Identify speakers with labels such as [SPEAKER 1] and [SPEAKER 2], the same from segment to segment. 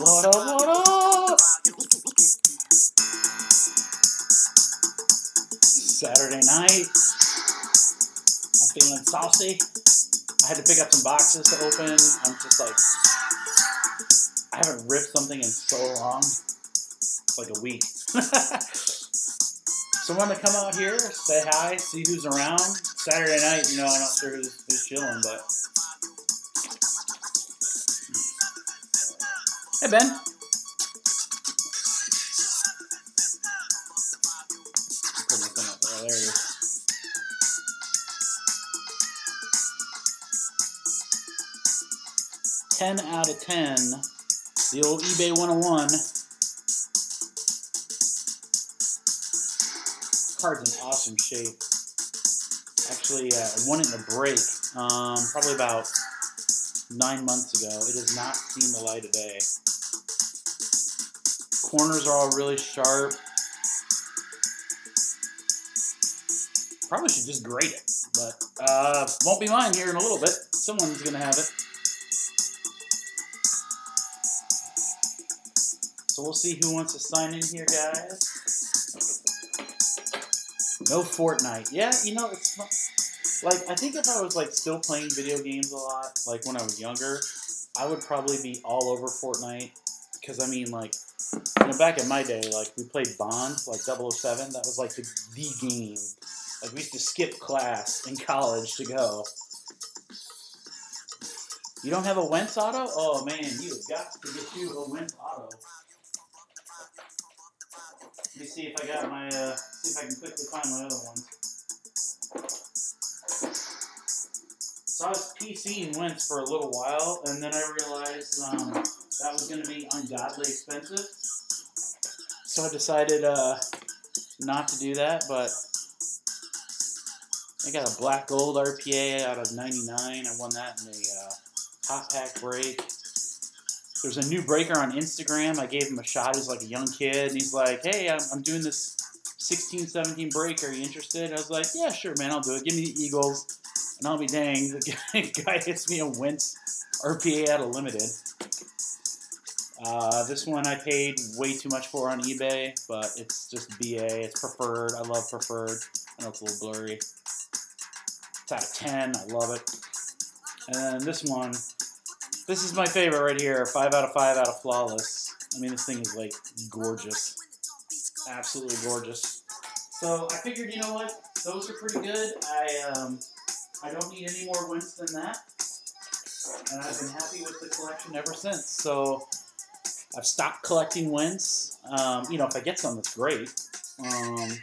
[SPEAKER 1] What up, what up? Saturday night. I'm feeling saucy. I had to pick up some boxes to open. I'm just like, I haven't ripped something in so long. It's like a week. So I wanted to come out here, say hi, see who's around. Saturday night, you know, I'm not sure who's chilling, but. Hey, Ben. Put my thing up there. There he is. 10 out of 10. The old eBay 101. Card's in awesome shape. Actually, I won it in a break probably about 9 months ago. It has not seen the light of day. Corners are all really sharp. Probably should just grade it, but won't be mine here in a little bit. Someone's gonna have it. So we'll see who wants to sign in here, guys. No Fortnite. Yeah, you know, it's fun. Like, I think if I was, like, still playing video games a lot, like, when I was younger, I would probably be all over Fortnite. Because, I mean, like, you know, back in my day, like, we played Bond, like 007. That was, like, the game. Like, we used to skip class in college to go. You don't have a Wentz auto? Oh, man, you have got to get you a Wentz auto. Let me see if I got my, see if I can quickly find my other ones. So I was PCing Wentz for a little while, and then I realized that was going to be ungodly expensive. So I decided not to do that, but I got a black gold RPA out of 99. I won that in a hot pack break. There's a new breaker on Instagram. I gave him a shot. He's like a young kid, and he's like, hey, I'm doing this 16, 17 break. Are you interested? I was like, yeah, sure, man, I'll do it. Give me the Eagles, and I'll be dang. The guy hits me a Wentz RPA out of limited. This one I paid way too much for on eBay, but it's just BA. It's preferred. I love preferred. I know it's a little blurry. It's out of 10. I love it. And this one, this is my favorite right here. 5 out of 5 out of flawless. I mean, this thing is like gorgeous. Absolutely gorgeous. So I figured, you know what? Those are pretty good. I don't need any more Wentz than that. And I've been happy with the collection ever since. So I've stopped collecting Wentz. You know, if I get some, that's great. I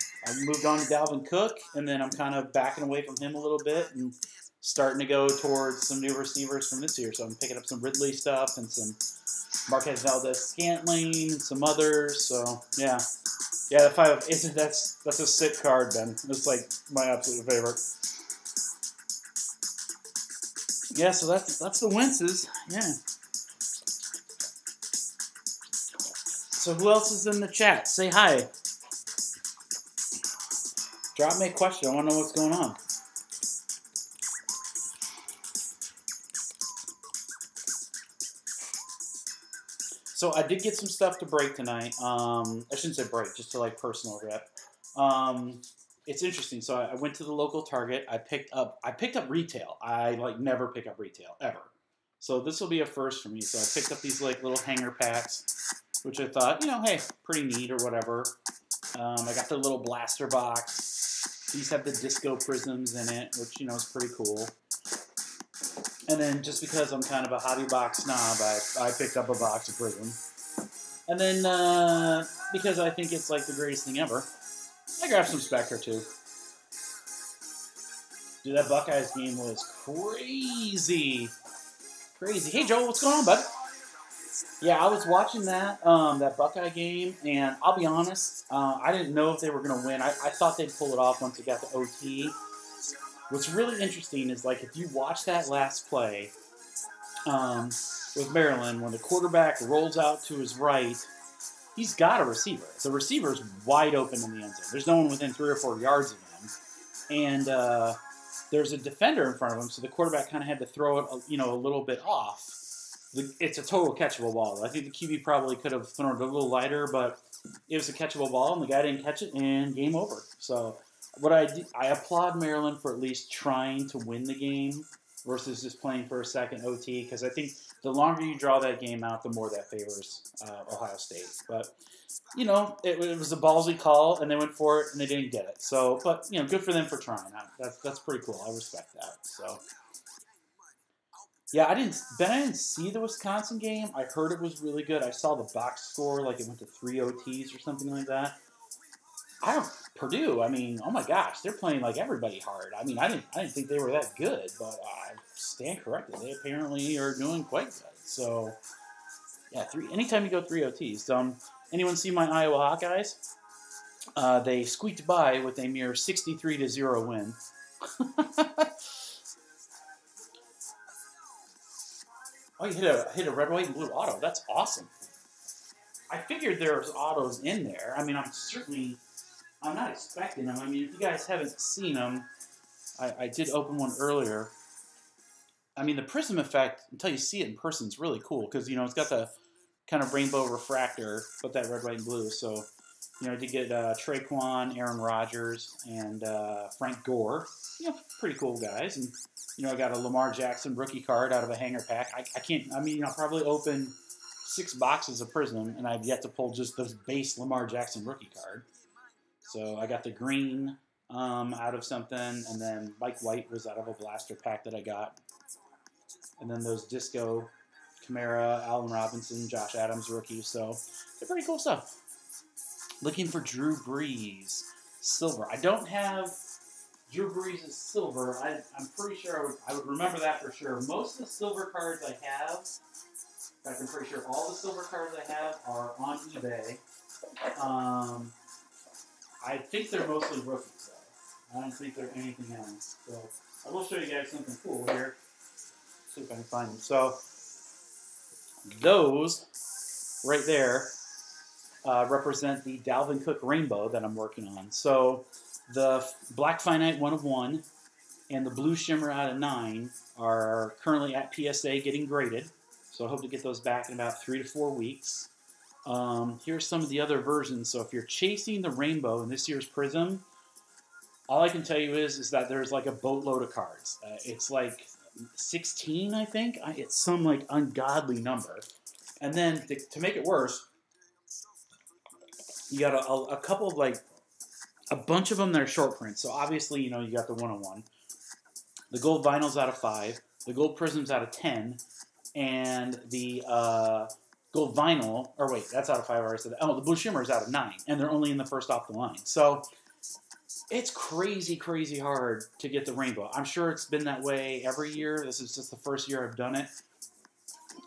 [SPEAKER 1] moved on to Dalvin Cook, and then I'm kind of backing away from him a little bit and starting to go towards some new receivers from this year. So I'm picking up some Ridley stuff and some Marquez Valdes-Scantling and some others. So yeah, the 5 isn't that's a sick card, Ben. It's like my absolute favorite. Yeah, so that's the Wentzes. Yeah. So who else is in the chat? Say hi. Drop me a question. I want to know what's going on. So I did get some stuff to break tonight. I shouldn't say break, just to like personal rep. It's interesting. So I went to the local Target. I picked up retail. I like never pick up retail ever. So this will be a first for me. So I picked up these like little hanger packs, which I thought, you know, hey, pretty neat or whatever. I got the little blaster box. These have the disco prisms in it, which, you know, is pretty cool. And then just because I'm kind of a hobby box snob, I picked up a box of prism. And then because I think it's like the greatest thing ever, I grabbed some Spectre too. Dude, that Buckeyes game was crazy. Crazy. Hey, Joel, what's going on, bud? Yeah, I was watching that Buckeye game, and I'll be honest, I didn't know if they were going to win. I thought they'd pull it off once it got to OT. What's really interesting is, like, if you watch that last play with Maryland, when the quarterback rolls out to his right, he's got a receiver. The receiver's wide open in the end zone. There's no one within 3 or 4 yards of him. And there's a defender in front of him, so the quarterback kind of had to throw it, you know, a little bit off. It's a total catchable ball. I think the QB probably could have thrown it a little lighter, but it was a catchable ball, and the guy didn't catch it, and game over. So I applaud Maryland for at least trying to win the game versus just playing for a second OT, because I think the longer you draw that game out, the more that favors Ohio State. But, you know, it was a ballsy call, and they went for it, and they didn't get it. So, but, you know, good for them for trying. That's pretty cool. I respect that. So, yeah, I didn't see the Wisconsin game. I heard it was really good. I saw the box score, like it went to 3 OTs or something like that. Purdue, I mean, oh my gosh, they're playing like everybody hard. I mean, I didn't think they were that good, but I stand corrected. They apparently are doing quite good. So, yeah, anytime you go 3 OTs. Anyone see my Iowa Hawkeyes? They squeaked by with a mere 63-0 win. Oh, you hit a red, white, and blue auto. That's awesome. I figured there was autos in there. I mean, I'm not expecting them. I mean, if you guys haven't seen them, I did open one earlier. I mean, the prism effect, until you see it in person, is really cool because, you know, it's got the kind of rainbow refractor, but that red, white, and blue. So, you know, I did get Traquan, Aaron Rodgers, and Frank Gore. You know, pretty cool guys. And, you know, I got a Lamar Jackson rookie card out of a hanger pack. I'll probably open 6 boxes of prism, and I've yet to pull just the base Lamar Jackson rookie card. So I got the green out of something, and then Mike White was out of a blaster pack that I got. And then those Disco, Kamara, Allen Robinson, Josh Adams rookies. So they're pretty cool stuff. Looking for Drew Brees silver. I don't have Drew Brees' silver. I'm pretty sure I would remember that for sure. Most of the silver cards I have, in fact, I'm pretty sure all the silver cards I have are on eBay. I think they're mostly rookies, though. I don't think they're anything else. So I will show you guys something cool here. See if I can find them. So those right there represent the Dalvin Cook Rainbow that I'm working on. So the Black Finite 1 of 1 and the Blue Shimmer out of 9 are currently at PSA getting graded. So I hope to get those back in about 3 to 4 weeks. Here's some of the other versions. So if you're chasing the rainbow in this year's Prism, all I can tell you is that there's like a boatload of cards. It's like 16, I think. It's some like ungodly number. And then to make it worse, you got a couple of like a bunch of them that are short prints. So obviously, you know, you got the 101. The gold vinyl's out of 5. The gold prism's out of 10. And the gold vinyl, or wait, that's out of 5. I already said that. Oh, the blue shimmer is out of 9. And they're only in the first off the line. So it's crazy, crazy hard to get the rainbow. I'm sure it's been that way every year. This is just the first year I've done it.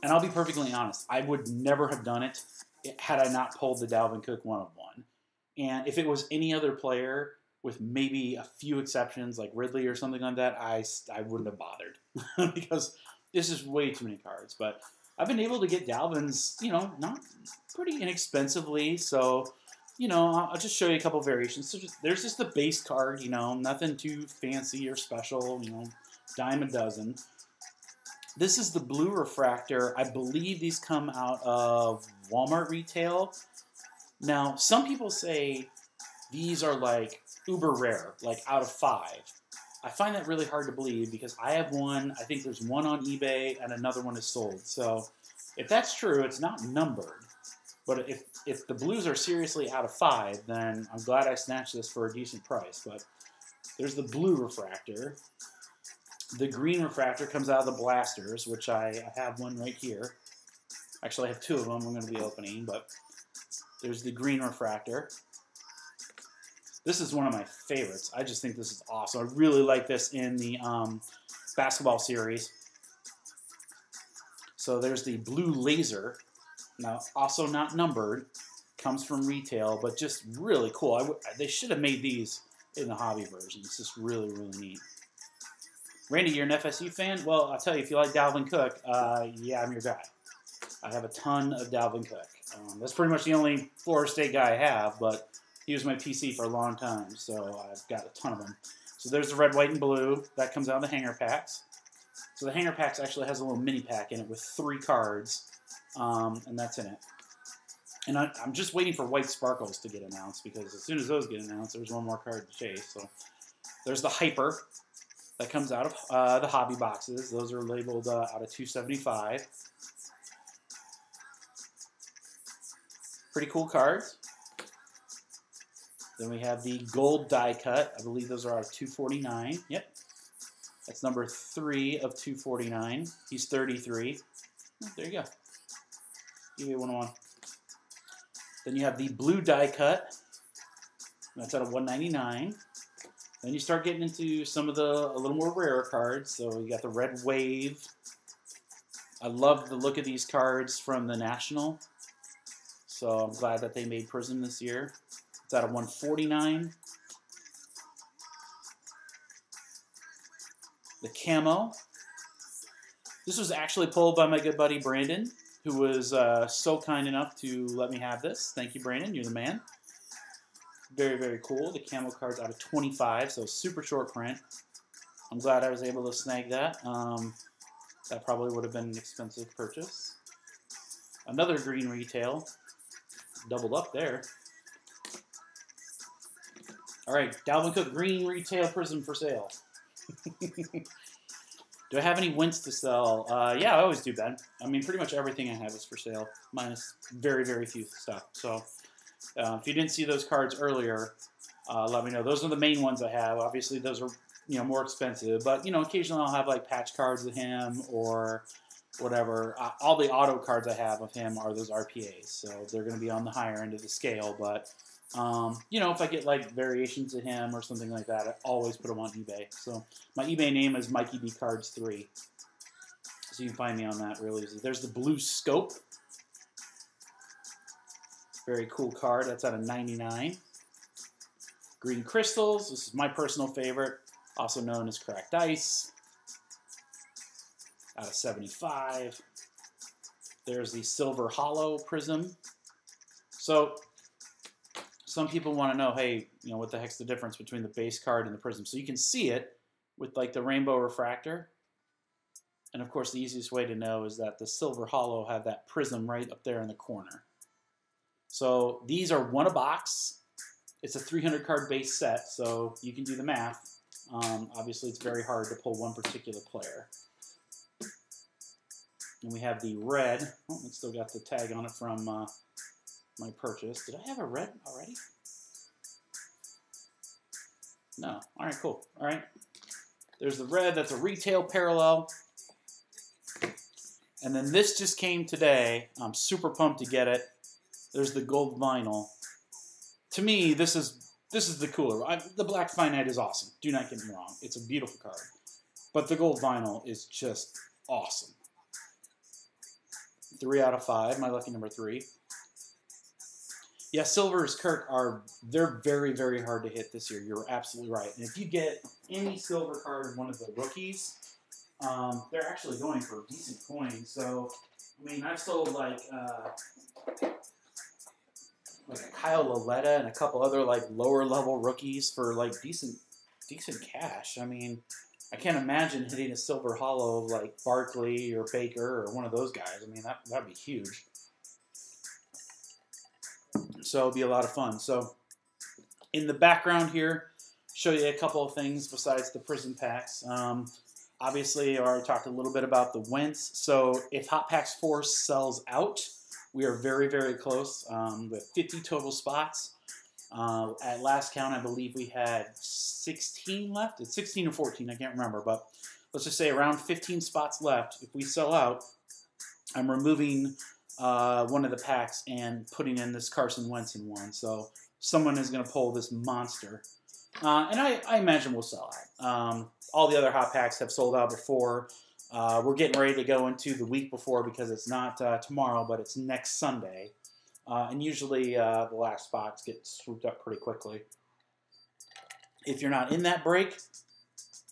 [SPEAKER 1] And I'll be perfectly honest, I would never have done it had I not pulled the Dalvin Cook 1 of 1. And if it was any other player, with maybe a few exceptions like Ridley or something like that, I wouldn't have bothered because this is way too many cards. But I've been able to get Dalvin's, you know, not pretty inexpensively. So, you know, I'll just show you a couple variations. So there's just the base card, you know, nothing too fancy or special, you know, dime a dozen. This is the blue refractor. I believe these come out of Walmart retail. Now, some people say these are like uber rare, like out of 5. I find that really hard to believe because I have one. I think there's one on eBay and another one is sold. So if that's true, it's not numbered. But if the blues are seriously out of 5, then I'm glad I snatched this for a decent price. But there's the blue refractor. The green refractor comes out of the blasters, which I have one right here. Actually, I have 2 of them I'm going to be opening, but there's the green refractor. This is one of my favorites. I just think this is awesome. I really like this in the basketball series. So there's the blue laser. Now, also not numbered. Comes from retail, but just really cool. They should have made these in the hobby version. It's just really, really neat. Randy, you're an FSU fan? Well, I'll tell you, if you like Dalvin Cook, yeah, I'm your guy. I have a ton of Dalvin Cook. That's pretty much the only Florida State guy I have, but he was my PC for a long time, so I've got a ton of them. So there's the red, white, and blue. That comes out of the hanger packs. So the hanger packs actually has a little mini pack in it with 3 cards, and that's in it. And I'm just waiting for White Sparkles to get announced, because as soon as those get announced, there's one more card to chase. So there's the Hyper that comes out of the hobby boxes. Those are labeled out of 275. Pretty cool cards. Then we have the gold die cut. I believe those are out of 249. Yep. That's number 3 of 249. He's 33. There you go. eBay 101. Then you have the blue die cut. That's out of 199. Then you start getting into some of the a little more rarer cards. So you got the red wave. I love the look of these cards from the National. So I'm glad that they made Prism this year. It's out of 149. The camo. This was actually pulled by my good buddy Brandon, who was so kind enough to let me have this. Thank you, Brandon. You're the man. Very, very cool. The camo card's out of 25, so super short print. I'm glad I was able to snag that. That probably would have been an expensive purchase. Another green retail. Doubled up there. All right, Dalvin Cook green retail Prism for sale. Do I have any Wentz to sell? Yeah, I always do, Ben. I mean, pretty much everything I have is for sale, minus very, very few stuff. So if you didn't see those cards earlier, let me know. Those are the main ones I have. Obviously, those are more expensive, but occasionally I'll have like patch cards of him or whatever. All the auto cards I have of him are those RPAs, so they're going to be on the higher end of the scale. But if I get like variations of him or something like that, I always put them on eBay. So my eBay name is Mikey B Cards 3, so you can find me on that real easy. There's the blue scope, very cool card. That's out of 99. Green crystals. This is my personal favorite, also known as cracked ice. Out of 75. There's the silver hollow prism. So some people want to know, hey, what the heck's the difference between the base card and the prism? So you can see it with like the rainbow refractor. And of course, the easiest way to know is that the silver hollow have that prism right up there in the corner. So these are 1 a box. It's a 300 card base set, so you can do the math. Obviously, it's very hard to pull one particular player. And we have the red. Oh, it's still got the tag on it from my purchase. Did I have a red already? No. All right, cool. All right. There's the red. That's a retail parallel. And then this just came today. I'm super pumped to get it. There's the gold vinyl. To me, this is the cooler. The black finite is awesome. Do not get me wrong. It's a beautiful card. But the gold vinyl is just awesome. 3 out of 5, my lucky number 3. Yeah, Silver's Kirk they're very, very hard to hit this year. You're absolutely right. And if you get any silver card in one of the rookies, they're actually going for decent coins. So, I mean, I've sold like a Kyle Laletta and a couple other like lower level rookies for like decent cash. I mean, I can't imagine hitting a silver hollow of like Barkley or Baker or one of those guys. I mean, that'd be huge. So it'd be a lot of fun. So in the background here, show you a couple of things besides the Prism packs. Obviously, I already talked a little bit about the Wentz. So if Hot Packs 4 sells out, we are very, very close. With 50 total spots. At last count, I believe we had 16 left. It's 16 or 14, I can't remember. But let's just say around 15 spots left. If we sell out, I'm removing one of the packs and putting in this Carson Wentz in one. So someone is going to pull this monster. And I imagine we'll sell out. All the other hot packs have sold out before. We're getting ready to go into the week before because it's not tomorrow, but it's next Sunday. And usually the last spots get swooped up pretty quickly. If you're not in that break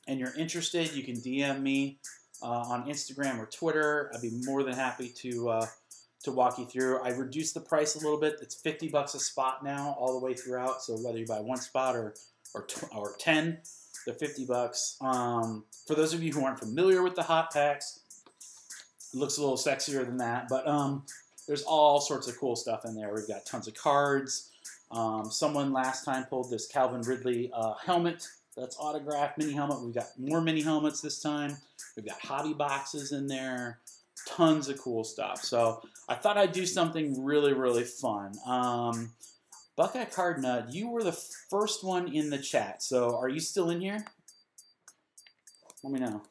[SPEAKER 1] and you're interested, you can DM me on Instagram or Twitter. I'd be more than happy to walk you through. I reduced the price a little bit. It's $50 a spot now all the way throughout. So whether you buy 1 spot or 10, They're 50 bucks. For those of you who aren't familiar with the hot packs, it looks a little sexier than that, but there's all sorts of cool stuff in there. We've got tons of cards. Someone last time pulled this Calvin Ridley helmet that's autographed, mini helmet. We've got more mini helmets this time. We've got hobby boxes in there. Tons of cool stuff. So I thought I'd do something really, really fun. Buckeye Card Nut, you were the first one in the chat. So are you still in here? Let me know.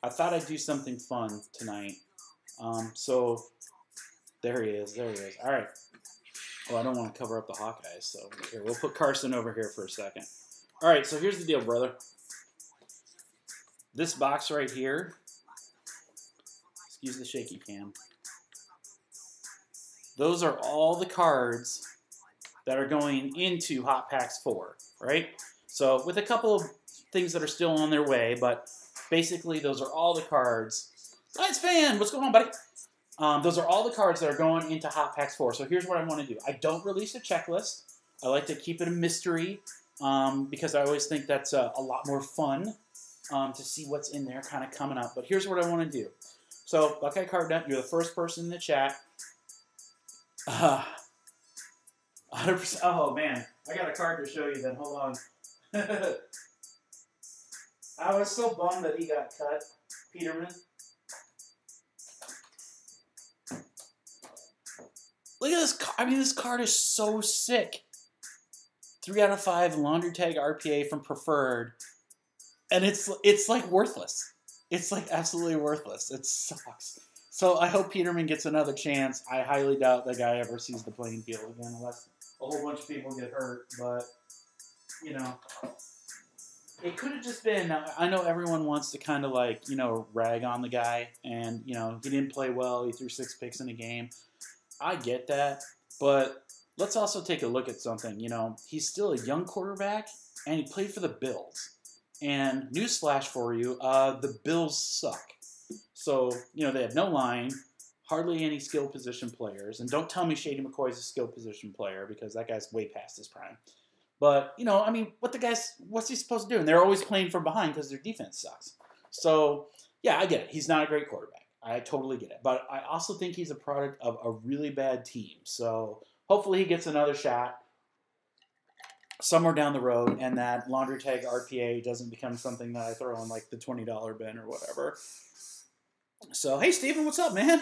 [SPEAKER 1] I thought I'd do something fun tonight. So there he is. There he is. All right. Oh, I don't want to cover up the Hawkeyes. So here, we'll put Carson over here for a second. All right. So here's the deal, brother. This box right here. Excuse the shaky cam. Those are all the cards that are going into Hot Packs 4, right? So with a couple of things that are still on their way, but basically those are all the cards. Lions fan, what's going on, buddy? Those are all the cards that are going into Hot Packs 4. So here's what I want to do. I don't release a checklist. I like to keep it a mystery because I always think that's a lot more fun to see what's in there kind of coming up. But here's what I want to do. So Buckeye Card Nut, you're the first person in the chat. 100%. Oh, man. I got a card to show you then. Hold on. I was so bummed that he got cut. Peterman. Look at this card. I mean, this card is so sick. 3 out of 5 laundry tag RPA from Preferred. And it's like worthless. It's like absolutely worthless. It sucks. So I hope Peterman gets another chance. I highly doubt that guy ever sees the playing field again unless a whole bunch of people get hurt. But, you know, it could have just been, I know everyone wants to kind of like, you know, rag on the guy. And, you know, he didn't play well. He threw 6 picks in a game. I get that. But let's also take a look at something. You know, he's still a young quarterback and he played for the Bills. And newsflash for you, the Bills suck. So, you know, they have no line, hardly any skill position players. And don't tell me Shady McCoy's a skill position player because that guy's way past his prime. But, you know, I mean, what's he supposed to do? And they're always playing from behind because their defense sucks. So, yeah, I get it. He's not a great quarterback. I totally get it. But I also think he's a product of a really bad team. So hopefully he gets another shot somewhere down the road and that laundry tag RPA doesn't become something that I throw in like the $20 bin or whatever. So, hey, Steven, what's up, man?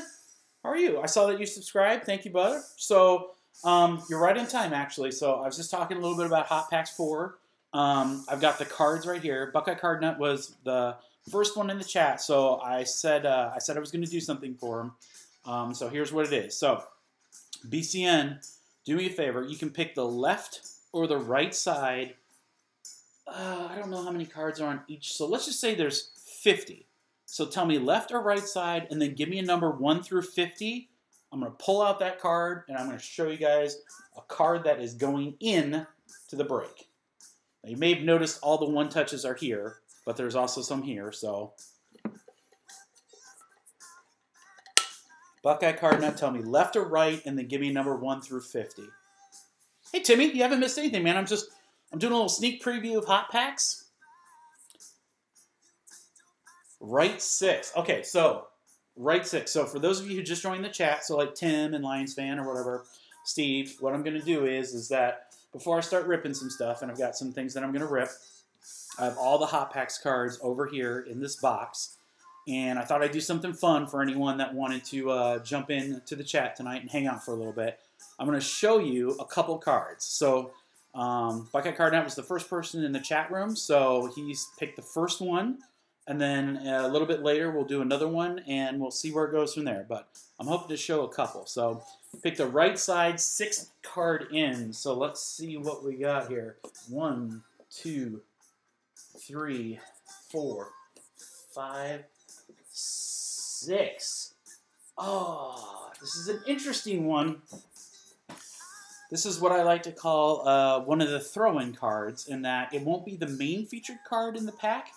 [SPEAKER 1] How are you? I saw that you subscribed. Thank you, brother. So, you're right on time, actually. So, I was just talking a little bit about Hot Packs 4. I've got the cards right here. Buckeye Card Nut was the first one in the chat. So, I said I was going to do something for him. So, here's what it is. So, BCN, do me a favor. You can pick the left or the right side. I don't know how many cards are on each. So, let's just say there's 50. So tell me left or right side, and then give me a number 1 through 50. I'm going to pull out that card, and I'm going to show you guys a card that is going in to the break. Now, you may have noticed all the one touches are here, but there's also some here. So Buckeye Card Nut, tell me left or right, and then give me a number 1 through 50. Hey, Timmy, you haven't missed anything, man. I'm doing a little sneak preview of Hot Packs. Right 6. Okay, so right 6. So for those of you who just joined the chat, so like Tim and Lions fan or whatever, Steve, what I'm going to do is that before I start ripping some stuff, and I've got some things that I'm going to rip, I have all the Hot Packs cards over here in this box, and I thought I'd do something fun for anyone that wanted to jump in to the chat tonight and hang out for a little bit. I'm going to show you a couple cards. So Buckeye Card Nut was the first person in the chat room, so he's picked the first one. And then a little bit later, we'll do another one, and we'll see where it goes from there. But I'm hoping to show a couple. So pick the right side 6th card in. So let's see what we got here. 1, 2, 3, 4, 5, 6. Oh, this is an interesting one. This is what I like to call one of the throw-in cards, in that it won't be the main featured card in the pack,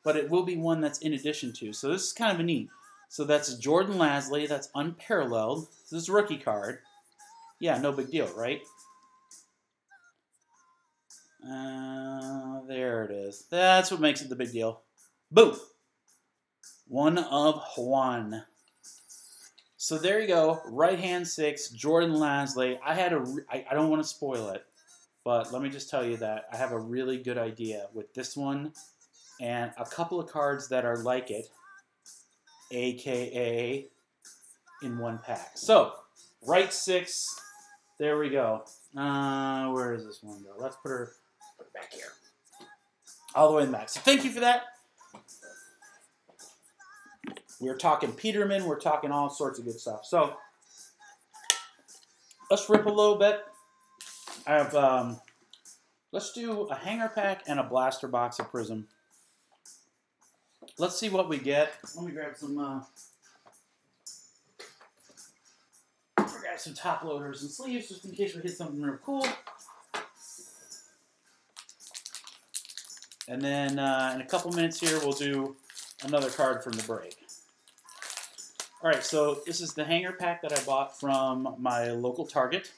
[SPEAKER 1] but it will be one that's in addition to. So this is kind of a neat. So that's Jordan Lasley. That's unparalleled. This is a rookie card. Yeah, no big deal, right? There it is. That's what makes it the big deal. Boom. 1 of 1. So there you go. Right hand 6, Jordan Lasley. I don't want to spoil it, but let me just tell you that I have a really good idea with this one and a couple of cards that are like it, aka in one pack. So, right 6. There we go. Where does this one go? Let's put her back here. All the way in the back. So thank you for that. We're talking Peterman. We're talking all sorts of good stuff. So let's rip a little bit. I have, let's do a hanger pack and a blaster box of Prism. Let's see what we get. Let me grab some top loaders and sleeves just in case we hit something real cool. And then in a couple minutes here, we'll do another card from the break. All right, so this is the hanger pack that I bought from my local Target.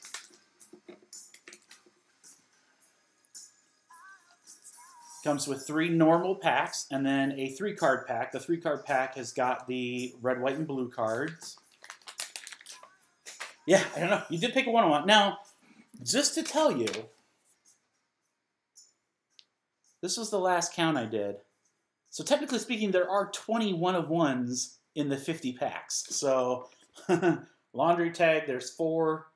[SPEAKER 1] Comes with 3 normal packs and then a 3-card pack. The 3-card pack has got the red, white, and blue cards. Yeah, I don't know. You did pick a 1-on-1. Now, just to tell you, this was the last count I did. So technically speaking, there are 21 of 1s in the 50 packs. So laundry tag, there's 4,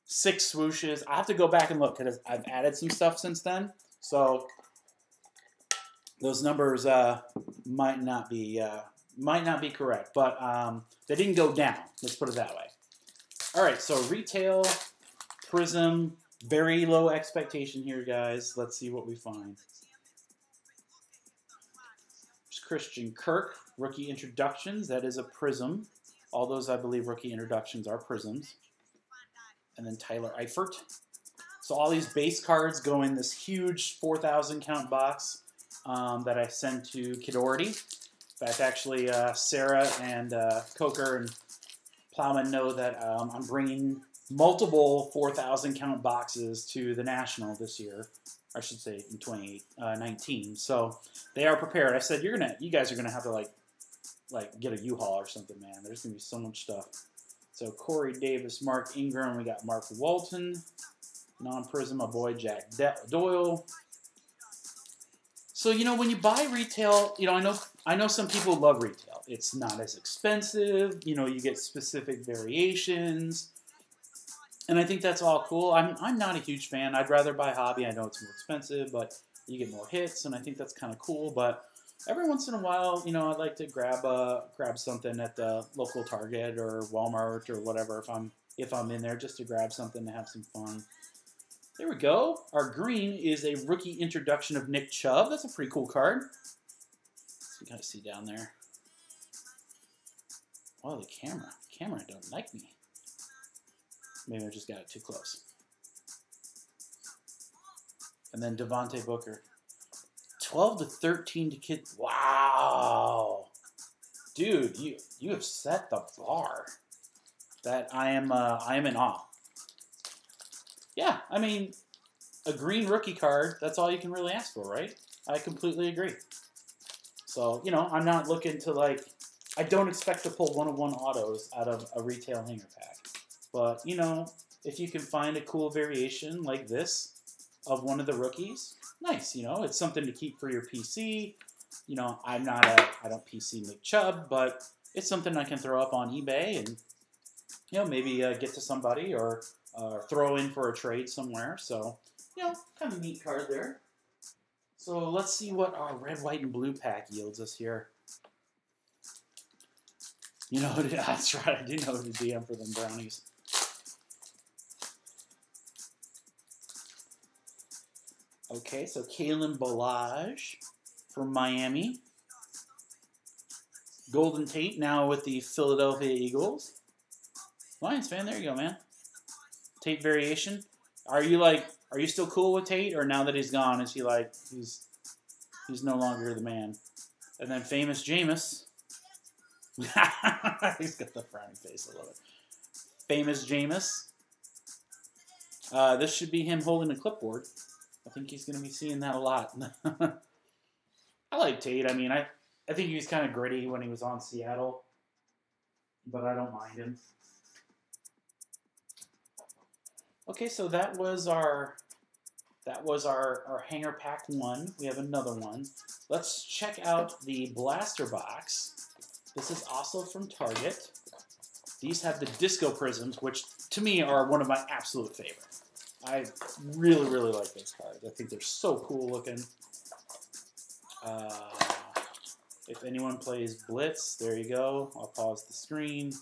[SPEAKER 1] 6 swooshes. I have to go back and look because I've added some stuff since then. So those numbers might not be correct, but they didn't go down. Let's put it that way. All right, so retail, Prism, very low expectation here, guys. Let's see what we find. There's Christian Kirk, rookie introductions. That is a Prism. All those, I believe, rookie introductions are Prisms. And then Tyler Eifert. So all these base cards go in this huge 4,000 count box that I sent to Kid Doherty. In fact, actually, Sarah and Coker and Plowman know that I'm bringing multiple 4,000 count boxes to the National this year. I should say in 2019. So they are prepared. I said you guys are gonna have to like get a U-Haul or something, man. There's gonna be so much stuff. So Corey Davis, Mark Ingram, we got Mark Walton, non-Prism, my boy Jack Doyle. So when you buy retail, I know some people love retail. It's not as expensive. You get specific variations. And I think that's all cool. I'm not a huge fan. I'd rather buy hobby. I know it's more expensive, but you get more hits, and I think that's kind of cool. But every once in a while, I'd like to grab something at the local Target or Walmart or whatever if I'm in there just to grab something to have some fun. There we go. Our green is a rookie introduction of Nick Chubb. That's a pretty cool card. So you kind of see down there. Oh, the camera. The camera don't like me. Maybe I just got it too close. And then Devontae Booker. 12 to 13 to kid. Wow. Dude, you have set the bar. That I am in awe. Yeah, I mean, a green rookie card, that's all you can really ask for, right? I completely agree. So, I'm not looking to I don't expect to pull 1-of-1 autos out of a retail hanger pack. But, if you can find a cool variation like this of one of the rookies, nice, it's something to keep for your PC. I don't PC Nick Chubb, but it's something I can throw up on eBay and, maybe get to somebody or throw in for a trade somewhere. So, kind of neat card there. So let's see what our red, white, and blue pack yields us here. That's right, I do know the DM for them brownies. Okay, so Kalen Ballage from Miami. Golden Tate now with the Philadelphia Eagles. Lions fan, there you go, man. Tate variation. Are you still cool with Tate, or now that he's gone, is he he's no longer the man? And then famous Jameis. He's got the frowning face, I love it. Famous Jameis. This should be him holding a clipboard. I think he's going to be seeing that a lot. I like Tate. I mean, I think he was kind of gritty when he was on Seattle, but I don't mind him. Okay, so that was our hanger pack 1. We have another one. Let's check out the blaster box. This is also from Target. These have the disco prisms, which to me are one of my absolute favorites. I really, really like those cards. I think they're so cool looking. If anyone plays Blitz, there you go. I'll pause the screen.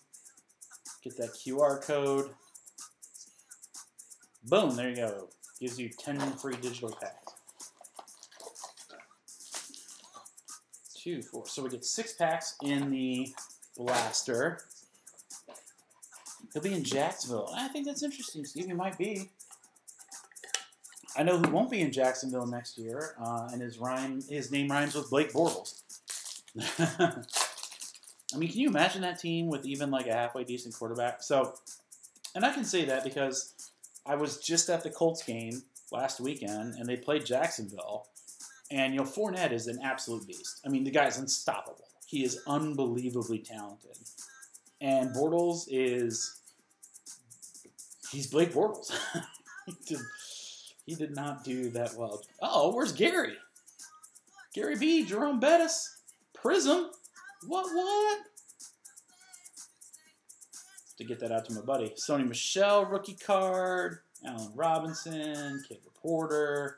[SPEAKER 1] Get that QR code. Boom, there you go. Gives you 10 free digital packs. 2, 4. So we get 6 packs in the blaster. He'll be in Jacksonville. I think that's interesting, Steve. He might be. I know who won't be in Jacksonville next year, and his name rhymes with Blake Bortles. I mean, can you imagine that team with even like a halfway decent quarterback? So, and I can say that because I was just at the Colts game last weekend, and they played Jacksonville. And, Fournette is an absolute beast. I mean, the guy's unstoppable. He is unbelievably talented. And Bortles he's Blake Bortles. He did not do that well. Oh, where's Gary? Gary B, Jerome Bettis, Prism. What? To get that out to my buddy. Sony Michel, rookie card. Allen Robinson, Kid Reporter.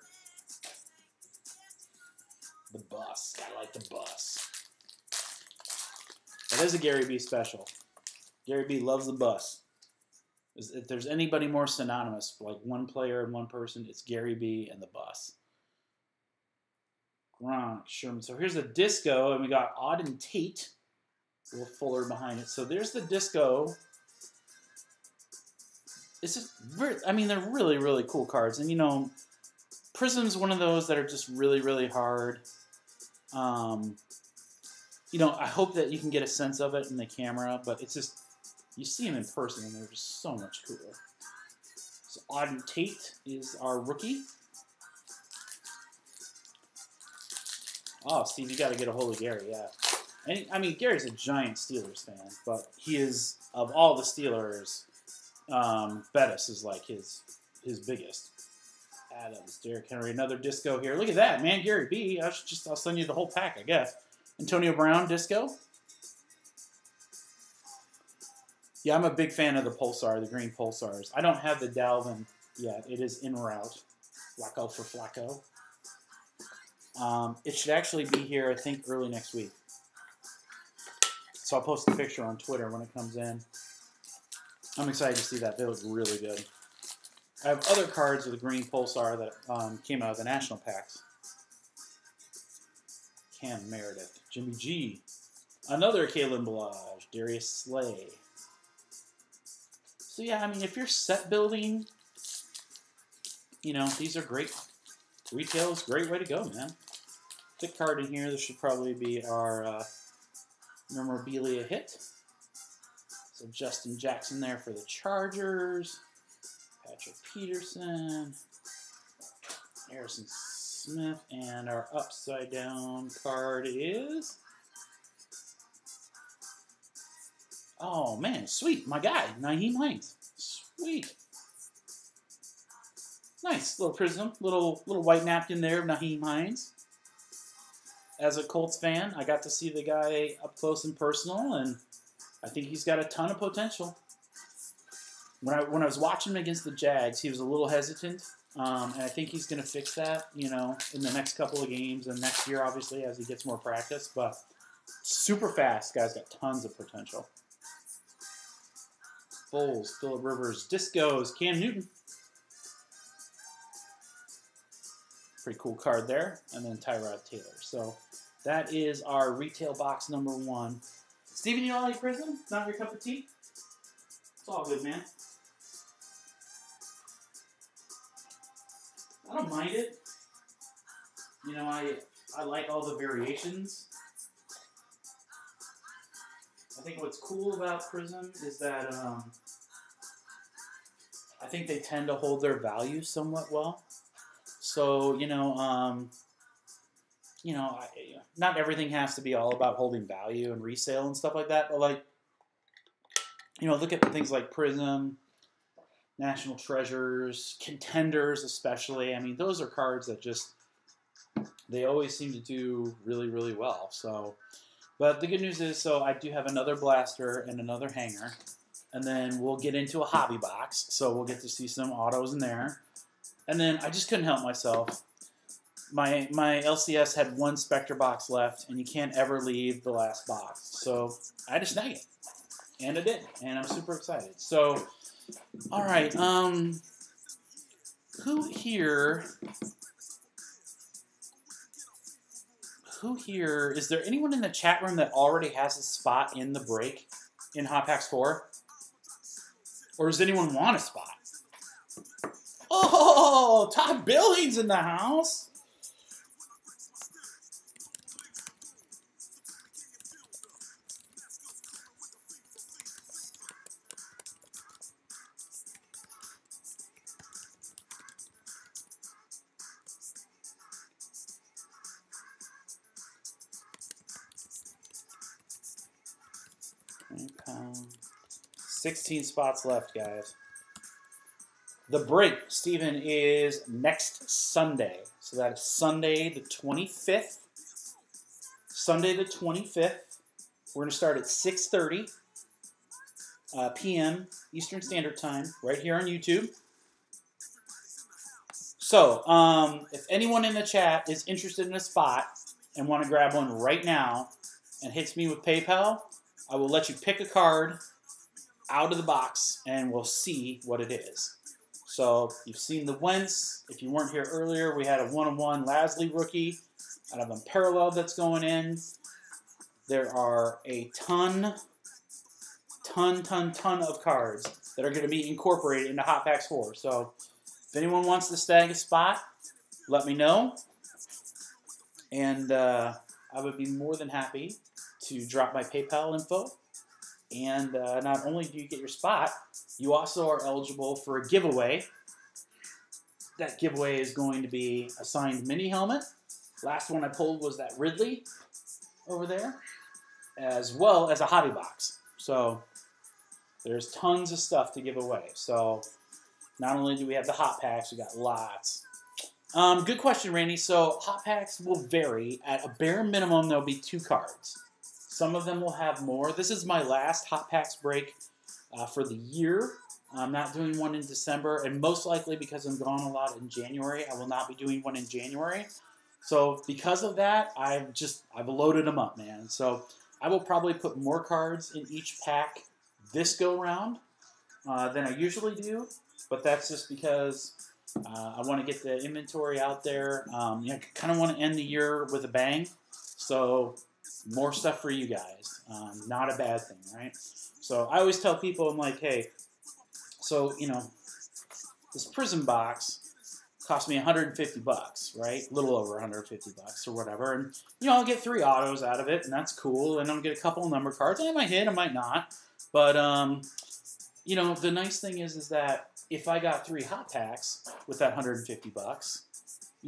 [SPEAKER 1] The bus. I like the bus. That is a Gary B special. Gary B loves the bus. If there's anybody more synonymous, like one player and one person, it's Gary B and the bus. Gronk, Sherman. So here's the disco, and we got Auden Tate. A little fuller behind it. So there's the disco. It's just they're really, really cool cards. And, Prism's one of those that are just really, really hard. I hope that you can get a sense of it in the camera, but it's just, you see them in person, and they're just so much cooler. So Auden Tate is our rookie. Oh, Steve, you got to get a hold of Gary, yeah. And Gary's a giant Steelers fan, but he is, of all the Steelers, Bettis is like his biggest. Adams, Derrick Henry, another disco here. Look at that, man. Gary B. I'll send you the whole pack, I guess. Antonio Brown, disco. Yeah, I'm a big fan of the Pulsar, the green Pulsars. I don't have the Dalvin yet. It is en route. Flacco for Flacco. It should actually be here, I think, early next week. So I'll post a picture on Twitter when it comes in. I'm excited to see that. They look really good. I have other cards with the green Pulsar that came out of the national packs. Cam Meredith, Jimmy G, another Kalen Ballage, Darius Slay. So yeah, if you're set building, these are great. Retail is a great way to go, man. Thick card in here. This should probably be our memorabilia hit. So Justin Jackson there for the Chargers. Patrick Peterson. Harrison Smith. And our upside down card is... Oh, man, sweet. My guy, Nyheim Hines. Sweet. Nice little prism, little white napkin there of Nyheim Hines. As a Colts fan, I got to see the guy up close and personal, and I think he's got a ton of potential. When I was watching him against the Jags, he was a little hesitant, and I think he's going to fix that, in the next couple of games and next year, obviously, as he gets more practice. But super fast, guy's got tons of potential. Foles, Phillip Rivers, Discos, Cam Newton. Pretty cool card there. And then Tyrod Taylor. So that is our retail box number 1. Steven, you don't like Prism? Not your cup of tea? It's all good, man. I don't mind it. I like all the variations. I think what's cool about Prism is that I think they tend to hold their value somewhat well. So, not everything has to be all about holding value and resale and stuff like that. But like, look at things like Prism, National Treasures, Contenders especially. I mean, those are cards that just, they always seem to do really, really well. So, but the good news is, so I do have another blaster and another hanger. And then we'll get into a hobby box. So we'll get to see some autos in there. And then I just couldn't help myself. My LCS had one Spectre box left, and you can't ever leave the last box. So I had to snag it. And I did. And I'm super excited. So, all right. Who here, is there anyone in the chat room that already has a spot in the break in Hot Packs 4? Or does anyone want a spot? Oh, Todd Billings in the house. Okay. 16 spots left, guys. The break, Stephen, is next Sunday. So that is Sunday the 25th. Sunday the 25th. We're going to start at 6:30 p.m. Eastern Standard Time, right here on YouTube. So, if anyone in the chat is interested in a spot and want to grab one right now and hits me with PayPal, I will let you pick a card out of the box, and we'll see what it is. So you've seen the Wentz. If you weren't here earlier, we had a 1-on-1 Lasley rookie out of Unparalleled that's going in. There are a ton of cards that are going to be incorporated into Hot Packs 4. So if anyone wants to snag a spot, let me know. And I would be more than happy to drop my PayPal info. And not only do you get your spot, you also are eligible for a giveaway. That giveaway is going to be a signed mini helmet. Last one I pulled was that Ridley over there, as well as a hobby box. So there's tons of stuff to give away. So not only do we have the Hot Packs, we got lots. Good question, Randy. So Hot Packs will vary. At a bare minimum, there'll be 2 cards. Some of them will have more. This is my last Hot Packs break for the year. I'm not doing one in December, and most likely because I'm gone a lot in January, I will not be doing one in January. So because of that, I've loaded them up, man. So I will probably put more cards in each pack this go round than I usually do, but that's just because I want to get the inventory out there. I kind of want to end the year with a bang. So more stuff for you guys. Not a bad thing, right? So I always tell people, I'm like, hey, so, this Prism box cost me $150, right? A little over $150 or whatever. And, I'll get 3 autos out of it, and that's cool. And I'll get a couple of number cards. I might hit, I might not. But, the nice thing is that if I got 3 Hot Packs with that $150,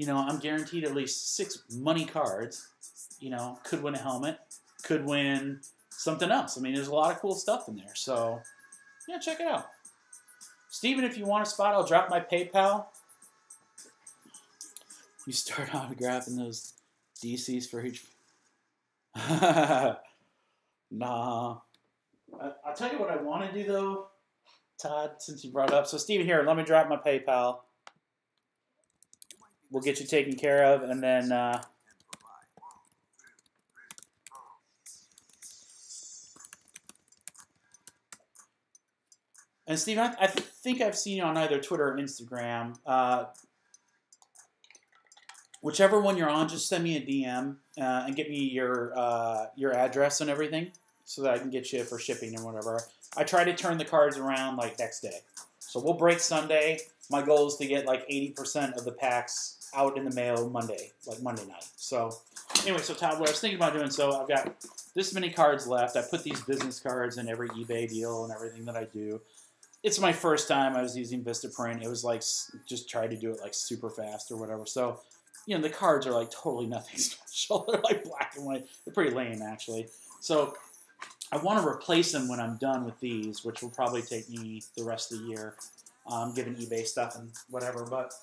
[SPEAKER 1] I'm guaranteed at least 6 money cards. Could win a helmet, could win something else. I mean, there's a lot of cool stuff in there. So, yeah, check it out. Steven, if you want a spot, I'll drop my PayPal. You start autographing those DCs for each. Nah. I'll tell you what I want to do, though, Todd, since you brought it up. So, Steven, here, let me drop my PayPal. We'll get you taken care of, and then... And Steve, I think I've seen you on either Twitter or Instagram. Whichever one you're on, just send me a DM and get me your address and everything so that I can get you for shipping and whatever. I try to turn the cards around like next day. So we'll break Sunday. My goal is to get like 80% of the packs out in the mail Monday, like Monday night. So anyway, so Todd, what I was thinking about doing, so I've got this many cards left. I put these business cards in every eBay deal and everything that I do. it's my first time I was using Vistaprint. It was like just tried to do it like super fast or whatever. So, you know, the cards are like totally nothing special. They're like black and white. They're pretty lame actually. So I want to replace them when I'm done with these, which will probably take me the rest of the year, given eBay stuff and whatever. But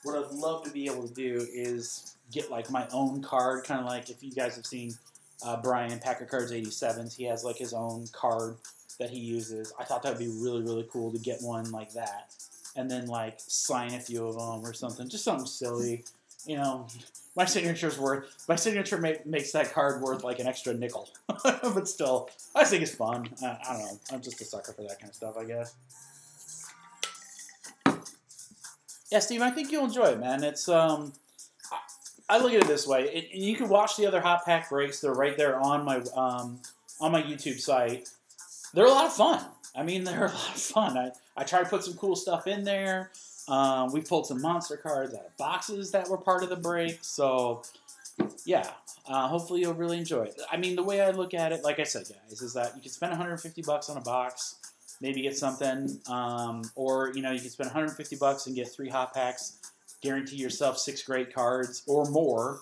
[SPEAKER 1] what I'd love to be able to do is get like my own card, kind of like if you guys have seen Brian Pack of Cards 87s, he has like his own card that he uses. I thought that would be really, really cool to get one like that, and then like sign a few of them or something, just something silly. You know, my signature makes that card worth like an extra nickel, but still, I think it's fun. I don't know. I'm just a sucker for that kind of stuff, I guess. Yeah, Steve, I think you'll enjoy it, man. It's I look at it this way, and you can watch the other Hot Pack breaks. They're right there on my YouTube site. They're a lot of fun. I mean, they're a lot of fun. I try to put some cool stuff in there. We pulled some monster cards out of boxes that were part of the break. So, yeah, hopefully you'll really enjoy it. I mean, the way I look at it, like I said, guys, is that you can spend $150 on a box, maybe get something, or, you know, you can spend $150 and get 3 Hot Packs, guarantee yourself 6 great cards or more.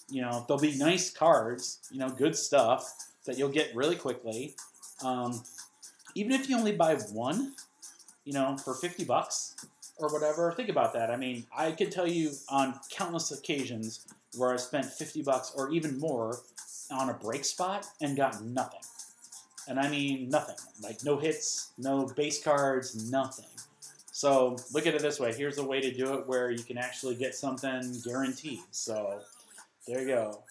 [SPEAKER 1] You know, they'll be nice cards, you know, good stuff that you'll get really quickly. Even if you only buy one, you know, for $50 or whatever, think about that. I mean, I could tell you on countless occasions where I spent $50 or even more on a break spot and got nothing. And I mean nothing. Like no hits, no base cards, nothing. So look at it this way. Here's a way to do it where you can actually get something guaranteed. So there you go.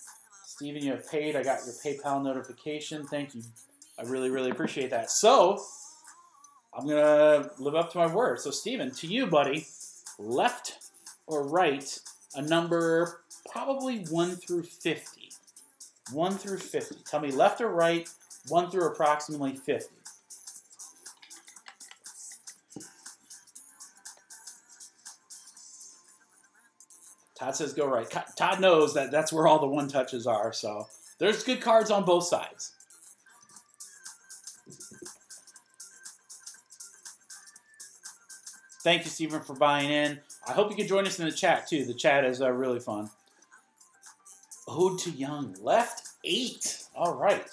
[SPEAKER 1] Steven, you have paid. I got your PayPal notification. Thank you. I really, really appreciate that. So I'm going to live up to my word. So, Steven, to you, buddy, left or right, a number probably 1 through 50. 1 through 50. Tell me left or right, 1 through approximately 50. Todd says go right. Todd knows that that's where all the one touches are. So there's good cards on both sides. Thank you, Stephen, for buying in. I hope you can join us in the chat, too. The chat is really fun. Ode to Young. Left 8. All right.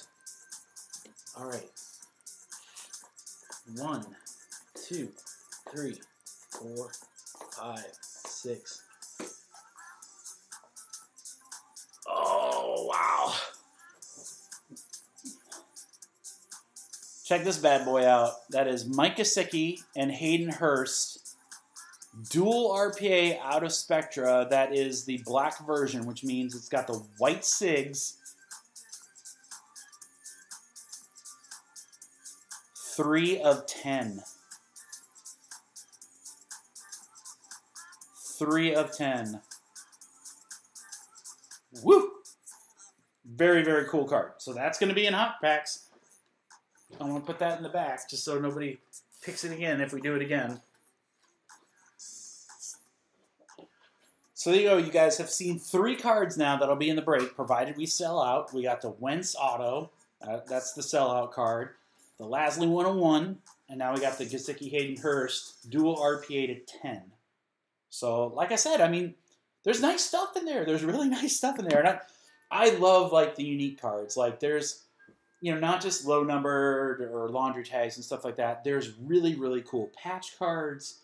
[SPEAKER 1] All right. 1, 2, 3, 4, 5, 6. Oh, wow. Check this bad boy out. That is Mike Gesicki and Hayden Hurst. Dual RPA out of Spectra. That is the black version, which means it's got the white SIGs. 3 of 10. 3 of 10. Woo! Very, very cool card. So that's going to be in Hot Packs. I'm going to put that in the back just so nobody picks it again if we do it again. So there you go. You guys have seen 3 cards now that'll be in the break, provided we sell out. We got the Wentz Auto. That's the sellout card. The Lasley 101. And now we got the Gesicki Hayden Hurst dual RPA to 10. So like I said, I mean, there's nice stuff in there. There's really nice stuff in there. And I love like the unique cards. Like there's, you know, not just low numbered or laundry tags and stuff like that. There's really, really cool patch cards.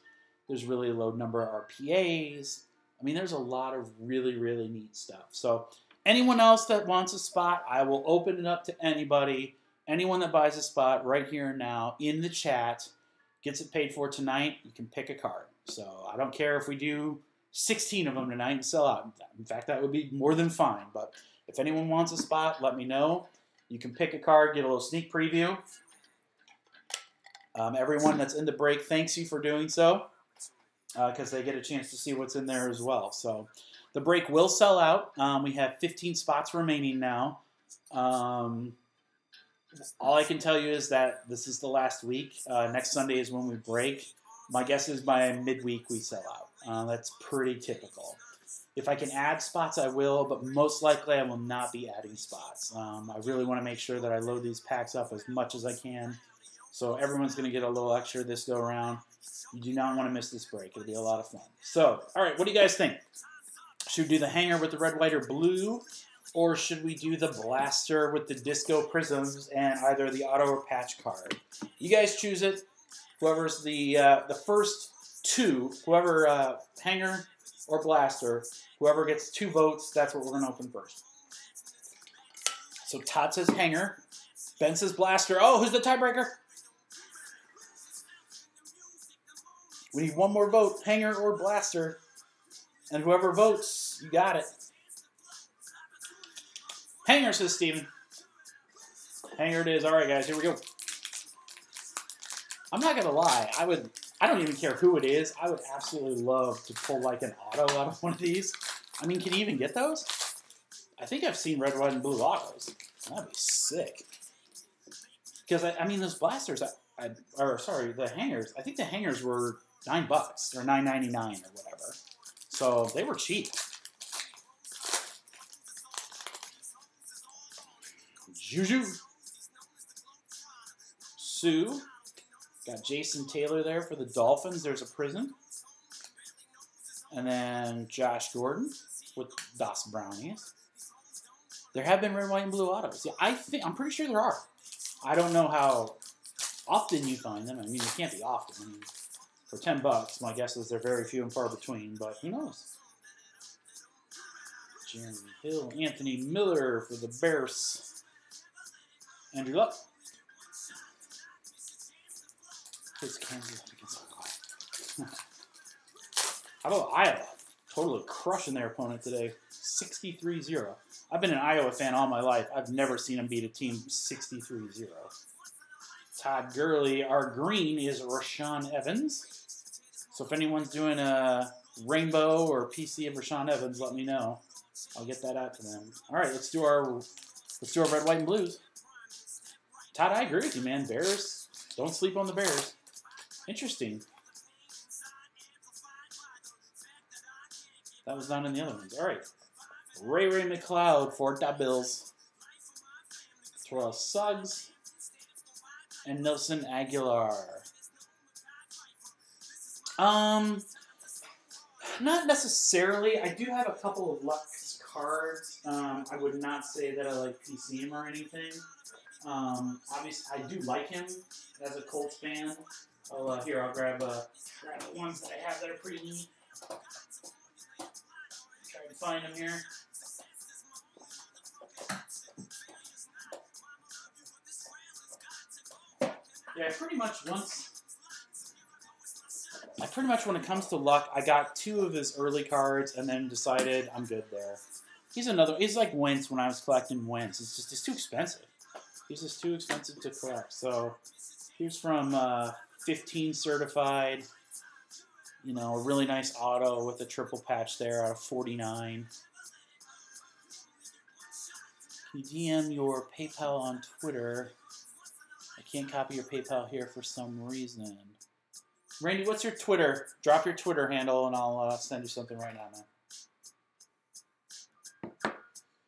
[SPEAKER 1] There's really low number RPAs. I mean, there's a lot of really, really neat stuff. So anyone else that wants a spot, I will open it up to anybody. Anyone that buys a spot right here and now in the chat gets it paid for tonight. You can pick a card. So I don't care if we do 16 of them tonight and sell out. In fact, that would be more than fine. But if anyone wants a spot, let me know. You can pick a card, get a little sneak preview. Everyone that's in the break, thanks you for doing so, because they get a chance to see what's in there as well. So the break will sell out. We have 15 spots remaining now. All I can tell you is that this is the last week. Next Sunday is when we break. My guess is by midweek we sell out. That's pretty typical. If I can add spots, I will, but most likely I will not be adding spots. I really want to make sure that I load these packs up as much as I can So everyone's going to get a little extra this go around. You do not want to miss this break. It'll be a lot of fun. So, all right, what do you guys think? Should we do the hanger with the red, white, or blue? Or should we do the blaster with the disco prisms and either the auto or patch card? You guys choose it. Whoever's the first two, whoever hanger or blaster, whoever gets 2 votes, that's what we're going to open first. So Todd says hanger. Ben says blaster. Oh, who's the tiebreaker? We need one more vote, hanger or blaster. And whoever votes, you got it. Hanger, says Steven. Hanger it is. All right, guys, here we go. I'm not going to lie. I don't even care who it is. I would absolutely love to pull like an auto out of one of these. I mean, can you even get those? I think I've seen red, white, and blue autos. That'd be sick. Because, I mean, those blasters, the hangers, I think the hangers were $9 or $9.99 or whatever. So they were cheap. Juju. Sue. Got Jason Taylor there for the Dolphins. There's a Prism. And then Josh Gordon with Das Brownies. There have been red, white, and blue autos. Yeah, I'm pretty sure there are. I don't know how often you find them. I mean, it can't be often. I mean, for $10, my guess is they're very few and far between, but who knows? Jeremy Hill, Anthony Miller for the Bears. Andrew Luck. His Kansas against Ohio. How about Iowa? Totally crushing their opponent today. 63-0. I've been an Iowa fan all my life. I've never seen them beat a team 63-0. Todd Gurley. Our green is Rashaan Evans. So if anyone's doing a rainbow or PC of Rashaan Evans, let me know. I'll get that out to them. All right, let's do our red, white, and blues. Todd, I agree with you, man. Bears, don't sleep on the Bears. Interesting. That was not in the other ones. All right. Ray McLeod for the Bills. Terrell Suggs. And Nelson Aguilar. Not necessarily. I do have a couple of Lux cards. I would not say that I like PC him or anything. Obviously, I do like him as a Colts fan. I'll grab the ones that I have that are pretty neat. Try to find them here. Yeah, pretty much when it comes to Luck, I got 2 of his early cards and then decided I'm good there. He's like Wentz when I was collecting Wentz. It's too expensive. He's just too expensive to collect. So here's from 15 certified. You know, a really nice auto with a triple patch there out of 49. You DM your PayPal on Twitter. I can't copy your PayPal here for some reason. Randy, what's your Twitter? Drop your Twitter handle and I'll send you something right now, man.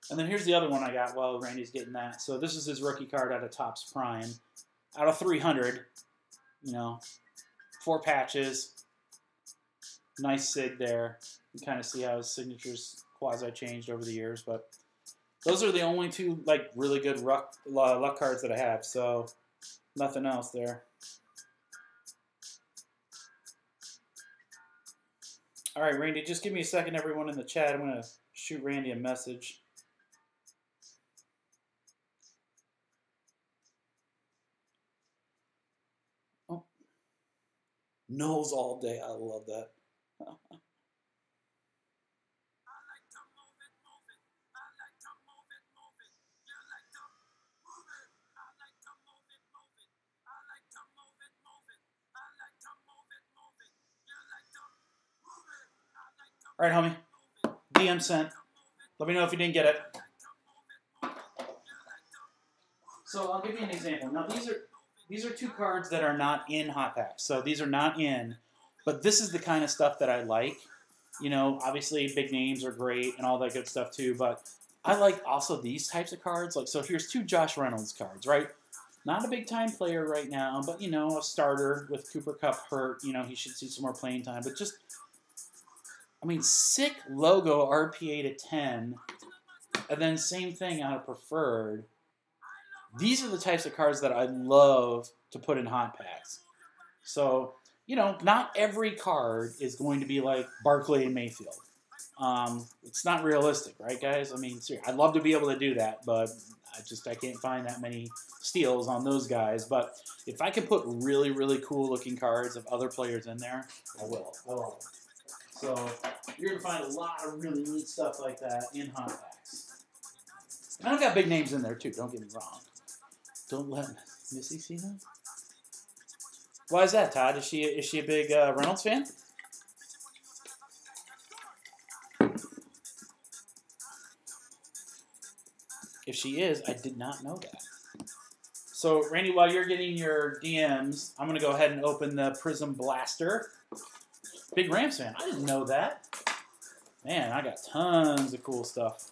[SPEAKER 1] And then here's the other one I got while Randy's getting that. So this is his rookie card out of Topps Prime. Out of 300, you know, 4 patches. Nice sig there. You can kind of see how his signature's quasi-changed over the years. But those are the only 2, like, really good luck cards that I have. So nothing else there. All right, Randy, just give me a second, everyone in the chat. I'm going to shoot Randy a message. Oh. Nose all day. I love that. All right, homie. DM sent. Let me know if you didn't get it. So I'll give you an example. Now these are 2 cards that are not in Hot Packs. So these are not in, but this is the kind of stuff that I like. You know, obviously big names are great and all that good stuff too, but I like also these types of cards. Like, so here's 2 Josh Reynolds cards, right? Not a big time player right now, but, you know, a starter with Cooper Kupp hurt. You know, he should see some more playing time. But just, I mean, sick logo RPA to 10. And then same thing out of preferred. These are the types of cards that I love to put in hot packs. So, you know, not every card is going to be like Barkley and Mayfield. It's not realistic, right, guys? I mean, seriously, I'd love to be able to do that, but I can't find that many steals on those guys. But if I can put really, really cool looking cards of other players in there, I will. I will. So you're going to find a lot of really neat stuff like that in hot packs. And I've got big names in there, too. Don't get me wrong. Don't let Missy see them. Why is that, Todd? Is she a big Reynolds fan? If she is, I did not know that. So, Randy, while you're getting your DMs, I'm going to go ahead and open the Prism Blaster. Big Rams fan. I didn't know that. Man, I got tons of cool stuff.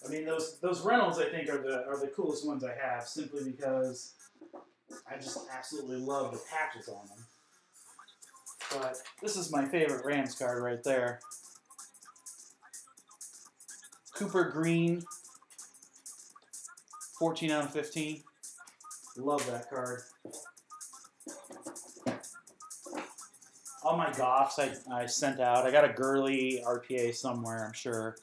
[SPEAKER 1] I mean, those Reynolds, I think, are the coolest ones I have, simply because I just absolutely love the patches on them. But this is my favorite Rams card right there. Cooper Green, 14 out of 15. Love that card. All my Goffs I sent out. I got a Gurley RPA somewhere, I'm sure.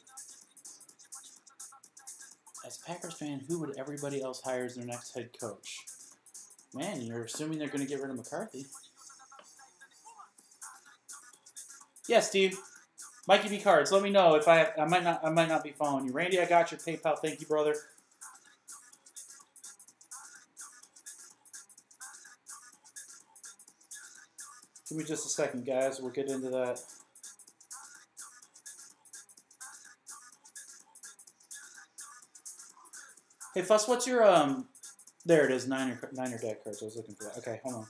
[SPEAKER 1] As a Packers fan, who would everybody else hire as their next head coach? Man, you're assuming they're going to get rid of McCarthy. Yeah, Steve. Mikey B Cards, let me know if I might not be following you. Randy, I got your PayPal. Thank you, brother. Give me just a second, guys. We'll get into that. Hey, Fuss, what's your there it is, Niner deck cards. I was looking for that. Okay, hold on.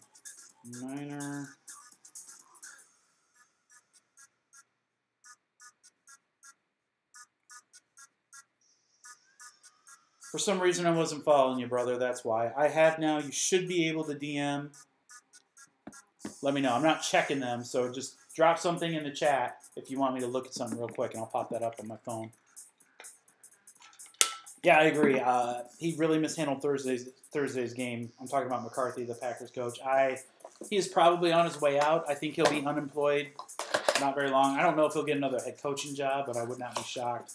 [SPEAKER 1] Niner. For some reason, I wasn't following you, brother. That's why. I have now. You should be able to DM. Let me know. I'm not checking them, so just drop something in the chat if you want me to look at something real quick, and I'll pop that up on my phone. Yeah, I agree. He really mishandled Thursday's game. I'm talking about McCarthy, the Packers coach. He is probably on his way out. I think he'll be unemployed not very long. I don't know if he'll get another head coaching job, but I would not be shocked.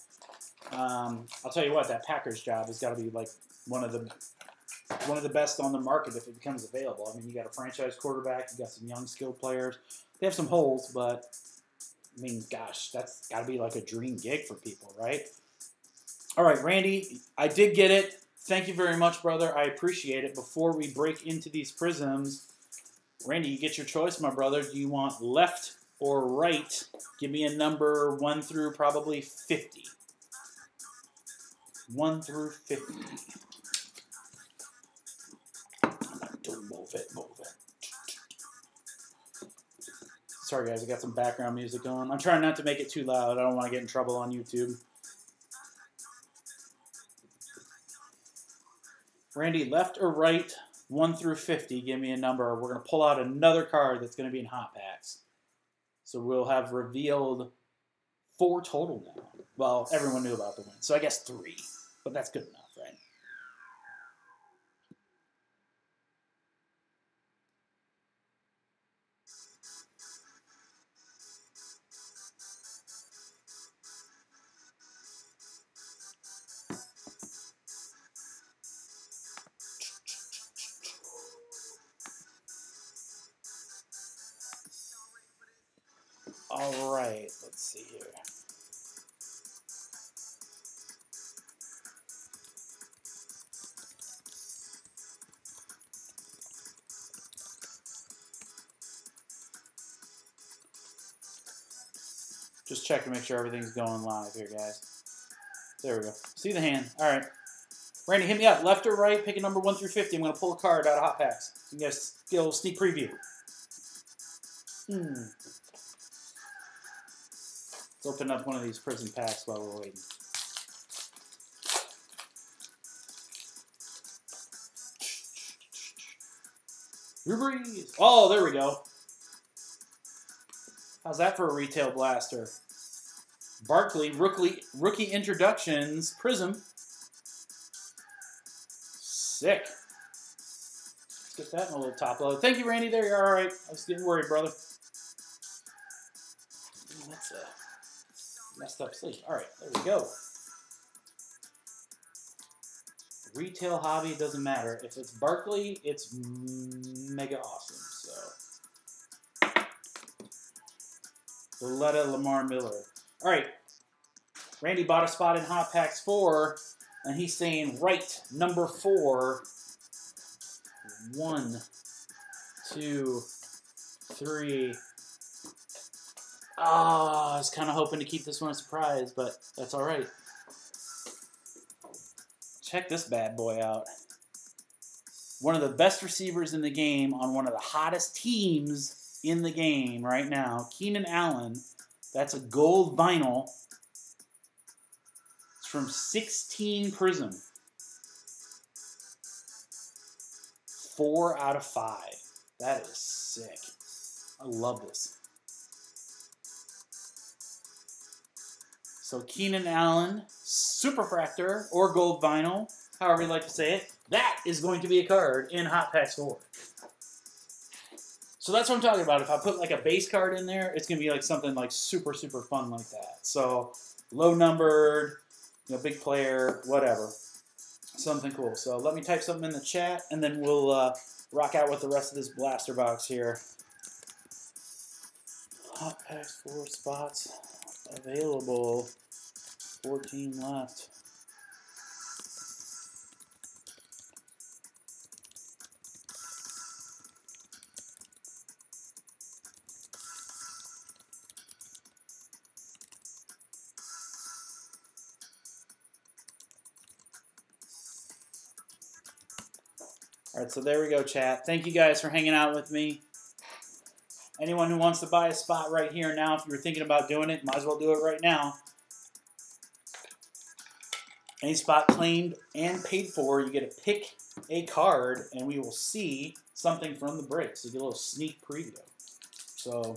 [SPEAKER 1] I'll tell you what, that Packers job has got to be like one of the best on the market if it becomes available. I mean, you got a franchise quarterback, you got some young skilled players. They have some holes, but I mean, gosh, that's got to be like a dream gig for people, right? All right, Randy, I did get it. Thank you very much, brother. I appreciate it. Before we break into these prisms, Randy, you get your choice, my brother. Do you want left or right? Give me a number 1 through probably 50. 1 through 50. Move it. Sorry, guys. I got some background music going. I'm trying not to make it too loud. I don't want to get in trouble on YouTube. Randy, left or right, 1 through 50, give me a number. We're going to pull out another card that's going to be in hot packs. So we'll have revealed 4 total now. Well, everyone knew about the win, so I guess 3. But that's good enough, right? All right, let's see here. Just check to make sure everything's going live here, guys. There we go. See the hand. All right. Randy, hit me up. Left or right, pick a number 1 through 50. I'm going to pull a card out of hot packs. You guys get a little sneak preview. Let's open up one of these prison packs while we're waiting. Drew Brees. Oh, there we go. How's that for a retail blaster? Barkley, rookie introductions, Prism. Sick. Let's get that in a little top load. Thank you, Randy. There, you're all right. I was getting worried, brother. That's a messed up sleeve. All right, there we go. Retail hobby, it doesn't matter. If it's Barkley, it's mega awesome. So, Valletta, Lamar Miller. All right, Randy bought a spot in Hot Packs 4, and he's saying right number 4. 1, 2, 3. Ah, I was kind of hoping to keep this one a surprise, but that's all right. Check this bad boy out. One of the best receivers in the game on one of the hottest teams in the game right now, Keenan Allen. That's a gold vinyl. It's from 16 Prism. 4 out of 5. That is sick. I love this. So Keenan Allen, Superfractor, or Gold Vinyl, however you like to say it, that is going to be a card in Hot Packs 4. So that's what I'm talking about. If I put like a base card in there, it's going to be like something like super, super fun like that. So low numbered, you know, big player, whatever. Something cool. So let me type something in the chat, and then we'll rock out with the rest of this blaster box here. Hot Packs 4 spots available. 14 left. All right, so there we go, chat. Thank you guys for hanging out with me. Anyone who wants to buy a spot right here now, if you were thinking about doing it, might as well do it right now. Any spot claimed and paid for, you get to pick a card, and we will see something from the break. So you get a little sneak preview. So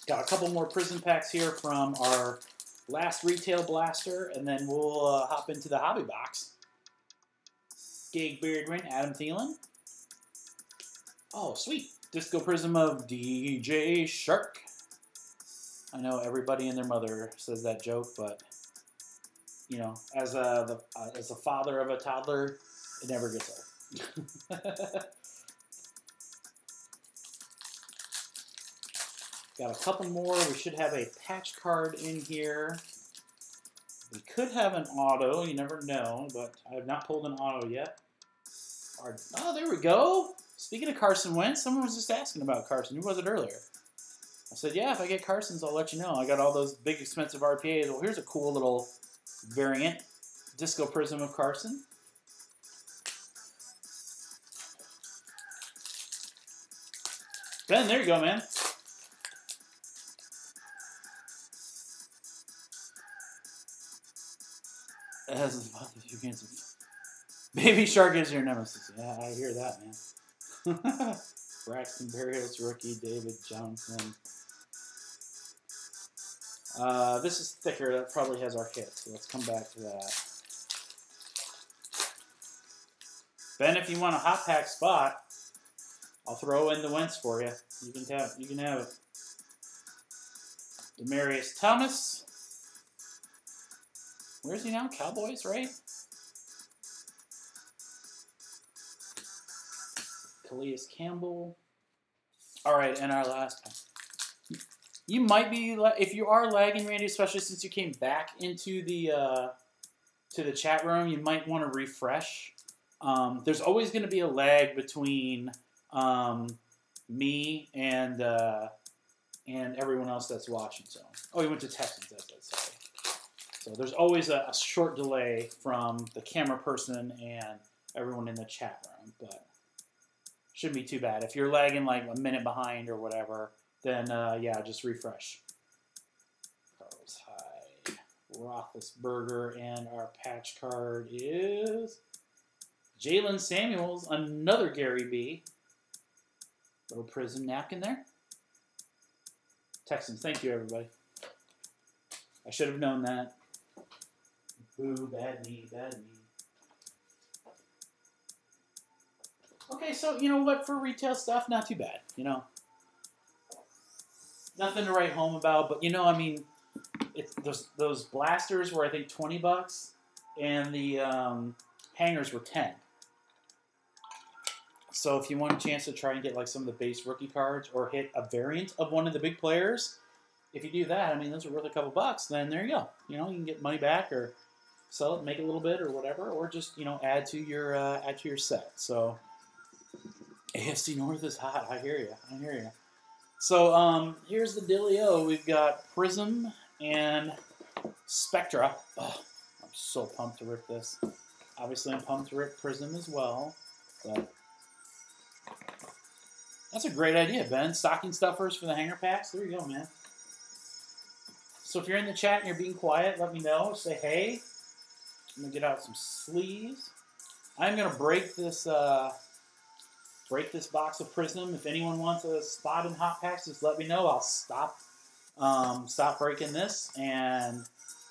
[SPEAKER 1] got a couple more Prism packs here from our last retail blaster, and then we'll hop into the hobby box. Gig Beard Ring, Adam Thielen. Oh, sweet. Disco Prism of DJ Shark. I know everybody and their mother says that joke, but, you know, as a father of a toddler, it never gets old. Got a couple more. We should have a patch card in here. We could have an auto. You never know, but I have not pulled an auto yet. Oh, there we go. Speaking of Carson Wentz, someone was just asking about Carson. Who was it earlier? I said, yeah, if I get Carson's, I'll let you know. I got all those big, expensive RPAs. Well, here's a cool little variant. Disco Prism of Carson. Ben, there you go, man. Baby Shark is your nemesis. Yeah, I hear that, man. Braxton Berrios, rookie, David Johnson. This is thicker. That probably has our hit, so let's come back to that. Ben, if you want a hot pack spot, I'll throw in the Wentz for you. You can have it. Demaryius Thomas. Where is he now? Cowboys, right? Calais Campbell. All right, and our last one. You might be, if you are lagging, Randy, especially since you came back into the to the chat room, you might want to refresh. There's always going to be a lag between me and everyone else that's watching. So, oh, you went to Texans. That's sorry. So there's always a short delay from the camera person and everyone in the chat room, but shouldn't be too bad. If you're lagging like a minute behind or whatever, then yeah, just refresh. Carlos Hyde, Roethlisberger, and our patch card is Jalen Samuels, another Gary B. Little Prism napkin there. Texans, thank you, everybody. I should have known that. Boo, bad me, bad me. Okay, so, you know what, for retail stuff, not too bad, you know. Nothing to write home about, but, you know, I mean, it's those blasters were, I think, $20, and the hangers were 10. So if you want a chance to try and get, like, some of the base rookie cards or hit a variant of one of the big players, if you do that, I mean, those are worth a couple bucks, then there you go. You know, you can get money back or sell it, make a little bit or whatever, or just, you know, add to your set. So AFC North is hot. I hear you. I hear you. So here's the dealio. We've got Prism and Spectra. Oh, I'm so pumped to rip this. Obviously, I'm pumped to rip Prism as well. But that's a great idea, Ben. Stocking stuffers for the hanger packs. There you go, man. So if you're in the chat and you're being quiet, let me know. Say hey. I'm gonna get out some sleeves. I'm gonna break this box of Prism. If anyone wants a spot in Hot Packs, just let me know. I'll stop breaking this, and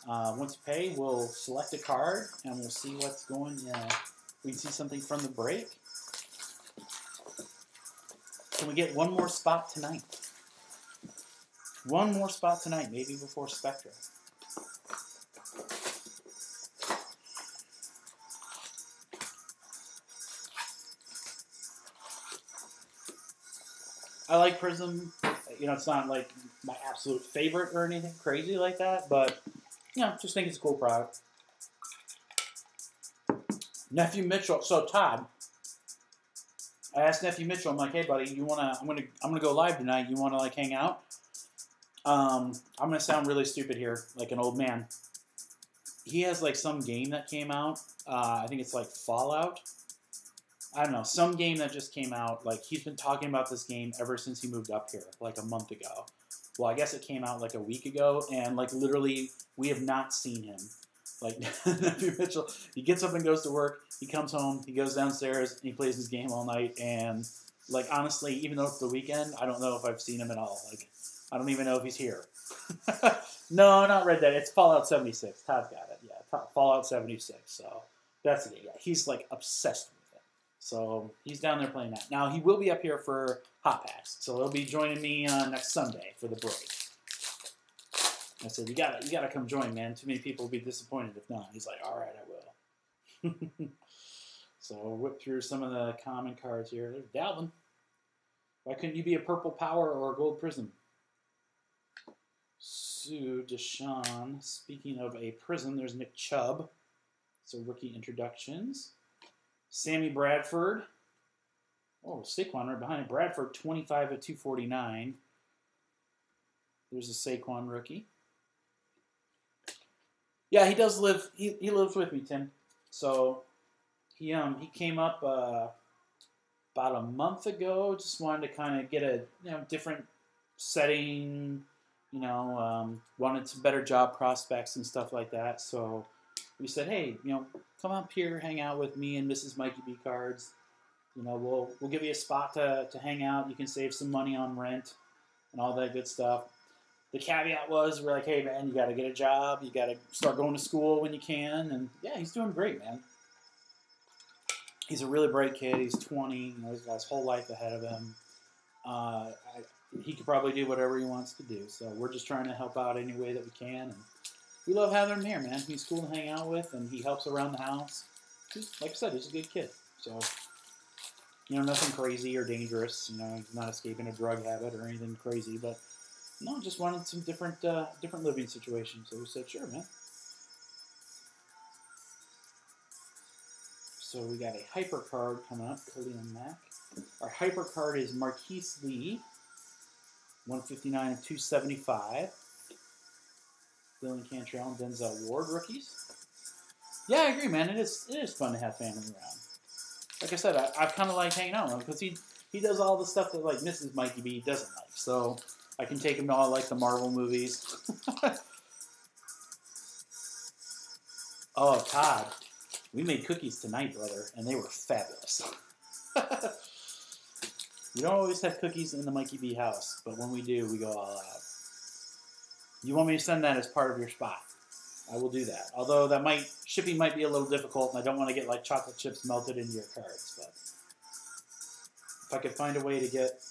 [SPEAKER 1] once you pay, we'll select a card and we'll see what's going. We can see something from the break. Can we get one more spot tonight? One more spot tonight, maybe before Spectra. I like Prism. You know, it's not like my absolute favorite or anything crazy like that, but you know, just think it's a cool product. Nephew Mitchell. So Todd, I asked Nephew Mitchell. I'm like, hey buddy, you wanna? I'm gonna go live tonight. You wanna like hang out? I'm gonna sound really stupid here, like an old man. He has like some game that came out. I think it's like Fallout. I don't know, some game that just came out. Like he's been talking about this game ever since he moved up here, like a month ago. Well, I guess it came out like a week ago, and like literally we have not seen him. Like Nephew Mitchell, he gets up and goes to work. He comes home, he goes downstairs, and he plays his game all night. And like honestly, even though it's the weekend, I don't know if I've seen him at all. Like I don't even know if he's here. No, not Red Dead. It's Fallout 76. Todd's got it. Yeah, Fallout 76. So that's it. Yeah, he's like obsessed with it. So he's down there playing that. Now he will be up here for Hot Packs. So he'll be joining me next Sunday for the break. I said, you gotta come join, man. Too many people will be disappointed if not. He's like, all right, I will. So we'll whip through some of the common cards here. There's Dalvin. Why couldn't you be a purple power or a gold prism? Sue Deshaun. Speaking of a prism, there's Nick Chubb. So rookie introductions. Sammy Bradford. Oh, Saquon right behind it. Bradford, 25 of 249. There's a Saquon rookie. Yeah, he does live. He lives with me, Tim. So he came up about a month ago. Just wanted to kind of get a different setting. Wanted some better job prospects and stuff like that. So we said, hey, come up here, hang out with me and Mrs. Mikey B Cards. We'll give you a spot to hang out. You can save some money on rent and all that good stuff. The caveat was, we're like, hey, man, you got to get a job. You got to start going to school when you can. And, yeah, he's doing great, man. He's a really bright kid. He's 20. He's got his whole life ahead of him. He could probably do whatever he wants to do. So we're just trying to help out any way that we can. And we love having him here, man. He's cool to hang out with, and he helps around the house. Like I said, he's a good kid. So, nothing crazy or dangerous. He's not escaping a drug habit or anything crazy, but no, just wanted some different living situations. So we said, sure, man. So we got a hyper card coming up, Khalil Mack. Our hyper card is Marquise Lee, 159 of 275. Dylan Cantrell and Denzel Ward rookies. Yeah, I agree, man. It is fun to have family around. Like I said, I've kind of liked hanging out with him because he does all the stuff that like Mrs. Mikey B doesn't like. So I can take him to all like the Marvel movies. Oh, Todd, we made cookies tonight, brother, and they were fabulous. We don't always have cookies in the Mikey B house, but when we do, we go all out. You want me to send that as part of your spot? I will do that. Although shipping might be a little difficult, and I don't want to get like chocolate chips melted into your cards. But if I could find a way to get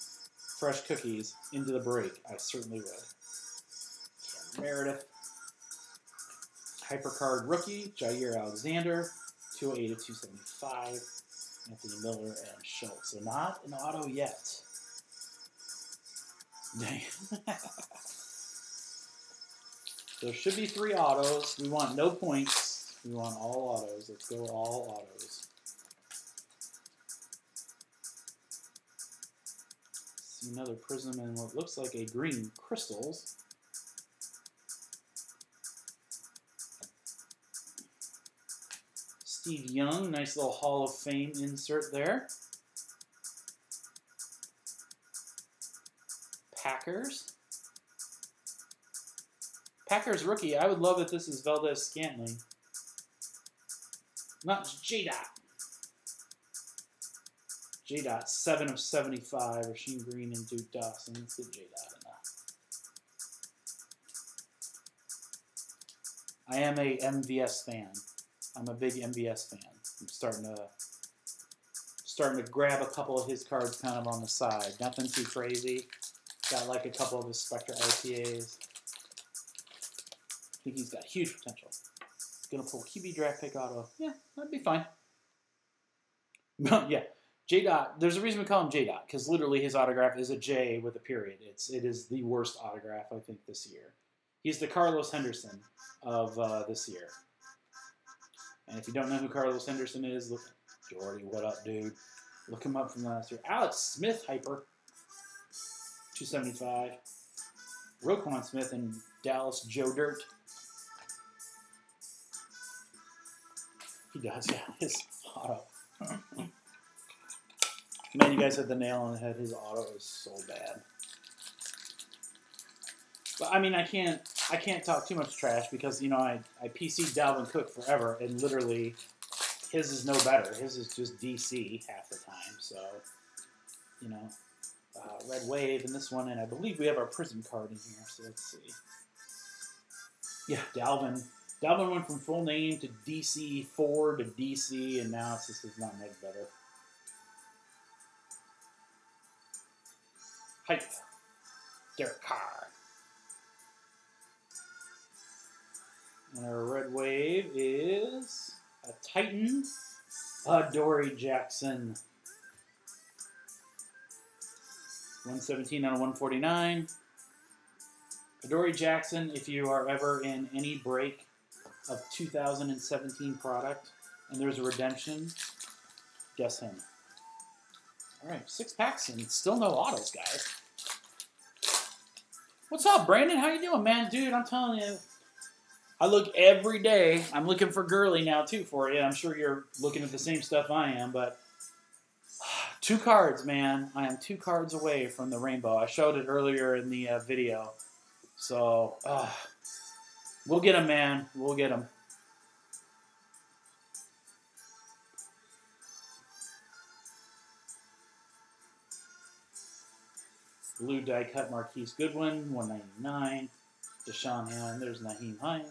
[SPEAKER 1] fresh cookies into the break, I certainly would. Cam Meredith, Hypercard rookie, Jair Alexander, 208 of 275. Anthony Miller and Schultz. So not an auto yet. There should be 3 autos. We want no points. We want all autos. Let's go all autos. See another prism and what looks like a green crystals. Steve Young, nice little Hall of Fame insert there. Packers. Packers rookie. I would love if this is Valdez Scantling. Not J-Dot. J-Dot, 7 of 75. Rasheem Green and Duke Dawson. Let's get J-Dot in that. I am a MVS fan. I'm a big MVS fan. I'm starting to grab a couple of his cards kind of on the side. Nothing too crazy. Got like a couple of his Spectra RPAs. I think he's got huge potential. Gonna pull QB draft pick auto. Yeah, that'd be fine. Yeah, J-Dot. There's a reason we call him J-Dot, because literally his autograph is a J with a period. It is the worst autograph I think this year. He's the Carlos Henderson of this year. And if you don't know who Carlos Henderson is, look, Jordy, what up, dude? Look him up from last year. Alex Smith, hyper, 275. Roquan Smith and Dallas Joe Dirt. He does, yeah. His auto. Man, you guys hit the nail on the head. His auto is so bad. But I mean, I can't talk too much trash because, you know, I PC'd Dalvin Cook forever, and literally his is no better. His is just DC half the time. So, you know, Red Wave in this one, and I believe we have our Prism card in here. So let's see. Yeah, Dalvin. Dalvin went from full name to DC4 to DC, and now it's just not much better. Hype. Derek Carr. And our Red Wave is a Titan, Adoree Jackson. 117 out of 149. Adoree Jackson, if you are ever in any break of 2017 product and there's a redemption, guess him. All right, 6 packs and still no autos, guys. What's up, Brandon? How you doing, man? Dude, I'm telling you, I look every day. I'm looking for girly now, too, for you. I'm sure you're looking at the same stuff I am, but 2 cards, man. I am 2 cards away from the rainbow. I showed it earlier in the video. So, we'll get him, man. We'll get him. Blue die cut Marquise Goodwin, 199. Deshaun Hand, there's Naheem Hines.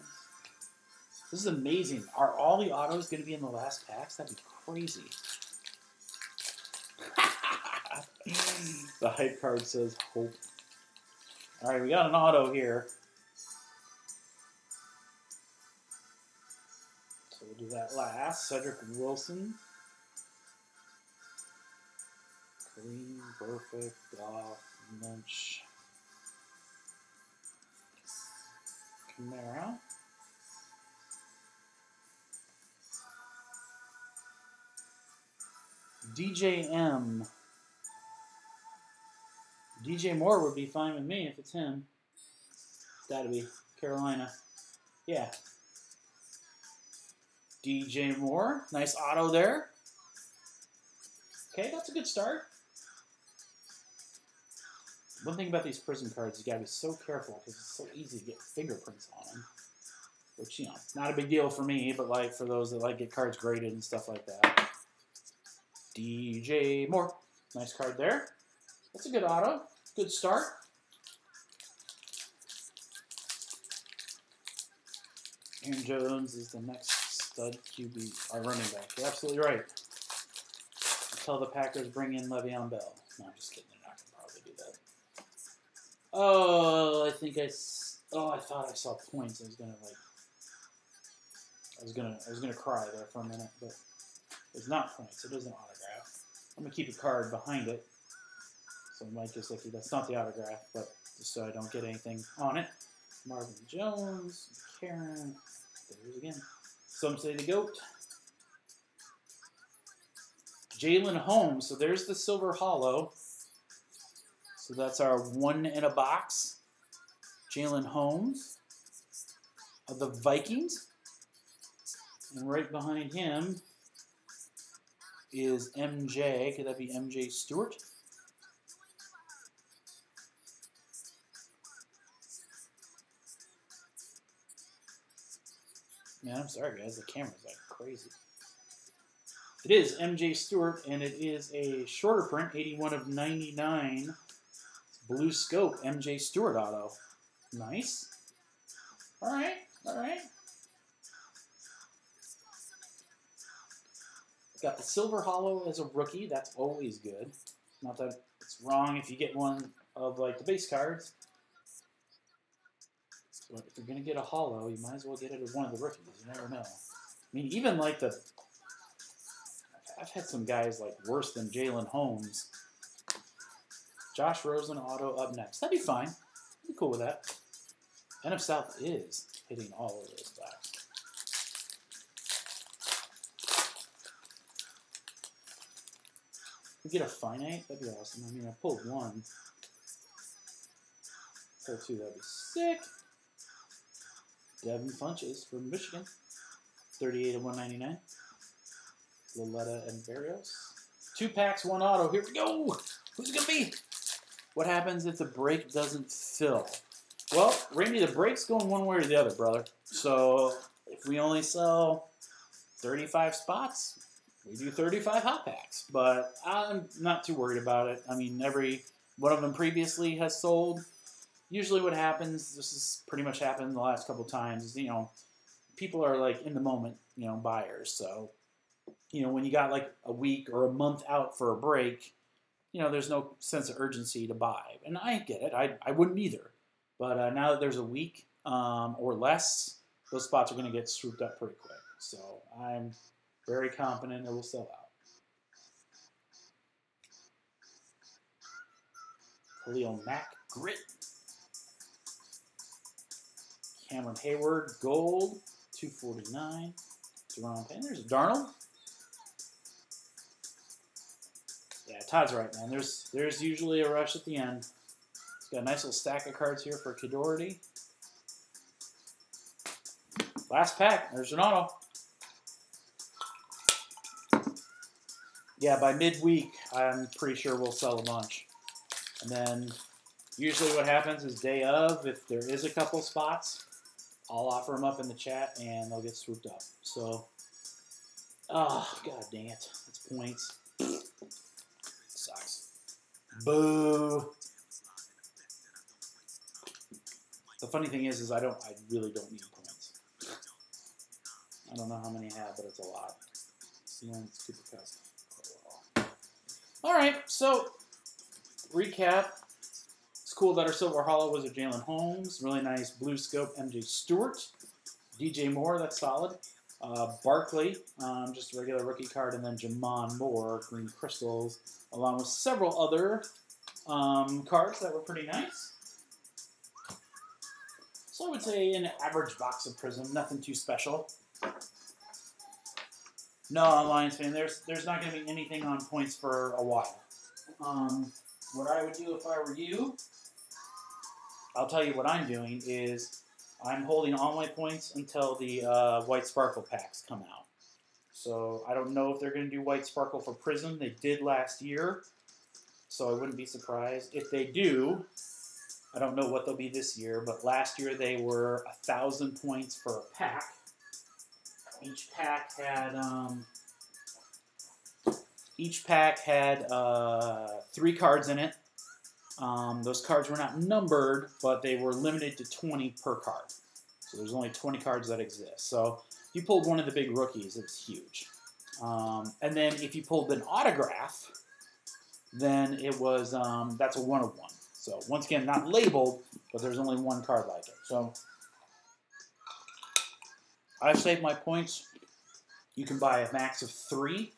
[SPEAKER 1] This is amazing. Are all the autos going to be in the last packs? That'd be crazy. The hype card says hope. All right, we got an auto here. So we'll do that last. Cedric Wilson. Kareem, Perfect, Goff, Lynch. Kamara. DJM. DJ Moore would be fine with me if it's him. Gotta be. Carolina. Yeah. DJ Moore. Nice auto there. Okay, that's a good start. One thing about these Prism cards, you gotta be so careful because it's so easy to get fingerprints on them. Which, you know, not a big deal for me, but like for those that like get cards graded and stuff like that. DJ Moore. Nice card there. That's a good auto. Good start. Aaron Jones is the next stud QB, our running back. You're absolutely right. Until the Packers bring in Le'Veon Bell. No, I'm just kidding. They're not going to probably do that. Oh, I think I thought I saw points. I was gonna cry there for a minute, but it's not points. It is an autograph. I'm gonna keep a card behind it, so I might just look at that's not the autograph, but just so I don't get anything on it. Marvin Jones, Karen, there's again. Some say the GOAT. Jalen Holmes. So there's the silver hollow. So that's our 1 in a box. Jalen Holmes of the Vikings. And right behind him is MJ. Could that be MJ Stewart? Man, I'm sorry, guys. The camera's like crazy. It is MJ Stewart, and it is a shorter print, 81 of 99. It's blue scope, MJ Stewart auto. Nice. All right, all right. Got the silver hollow as a rookie. That's always good. Not that it's wrong if you get one of like the base cards. But if you're going to get a hollow, you might as well get it as one of the rookies. You never know. I mean, even like I've had some guys like worse than Jalen Holmes. Josh Rosen auto up next. That'd be fine. I'd be cool with that. NF South is hitting all of those backs. If we get a finite, that'd be awesome. I mean, I pulled one. Pull two, that'd be sick. Devin Funches from Michigan. 38 of 199. Loletta and Barrios. 2 packs, 1 auto. Here we go. Who's it going to be? What happens if the break doesn't fill? Well, Randy, the break's going one way or the other, brother. So if we only sell 35 spots, we do 35 hot packs. But I'm not too worried about it. I mean, every one of them previously has sold. Usually what happens, this has pretty much happened the last couple times, is, you know, people are like in the moment, you know, buyers. So, you know, when you got like a week or a month out for a break, you know, there's no sense of urgency to buy. And I get it. I wouldn't either. But now that there's a week or less, those spots are going to get swooped up pretty quick. So I'm very confident it will sell out. Khalil Mack, grit. Cameron Hayward, gold, 249. Deron Payne. There's Darnold. Yeah, Todd's right, man. There's usually a rush at the end. He's got a nice little stack of cards here for Kadority. Last pack. There's an auto. Yeah, by midweek, I'm pretty sure we'll sell a bunch. And then usually what happens is day of, if there is a couple spots, I'll offer them up in the chat and they'll get swooped up. So, oh, god dang it. It's points. Sucks. Boo. The funny thing is I really don't need points. I don't know how many I have, but it's a lot. Super Cup. Alright, so recap. It's cool that our silver hollow was a Jalen Holmes. Really nice blue scope MJ Stewart. DJ Moore, that's solid. Barkley, just a regular rookie card. And then Jamon Moore, green crystals. Along with several other cards that were pretty nice. So I would say an average box of Prism. Nothing too special. No, Lions fan, there's not going to be anything on points for a while. What I would do if I were you, I'll tell you what I'm doing is I'm holding all my points until the White Sparkle packs come out. So I don't know if they're going to do White Sparkle for Prism. They did last year, so I wouldn't be surprised. If they do, I don't know what they'll be this year, but last year they were 1,000 points for a pack. Each pack had 3 cards in it. Those cards were not numbered, but they were limited to 20 per card. So there's only 20 cards that exist. So if you pulled one of the big rookies, it's huge. And then if you pulled an autograph, then it was that's a 1 of 1. So once again, not labeled, but there's only one card like it. So I saved my points. You can buy a max of 3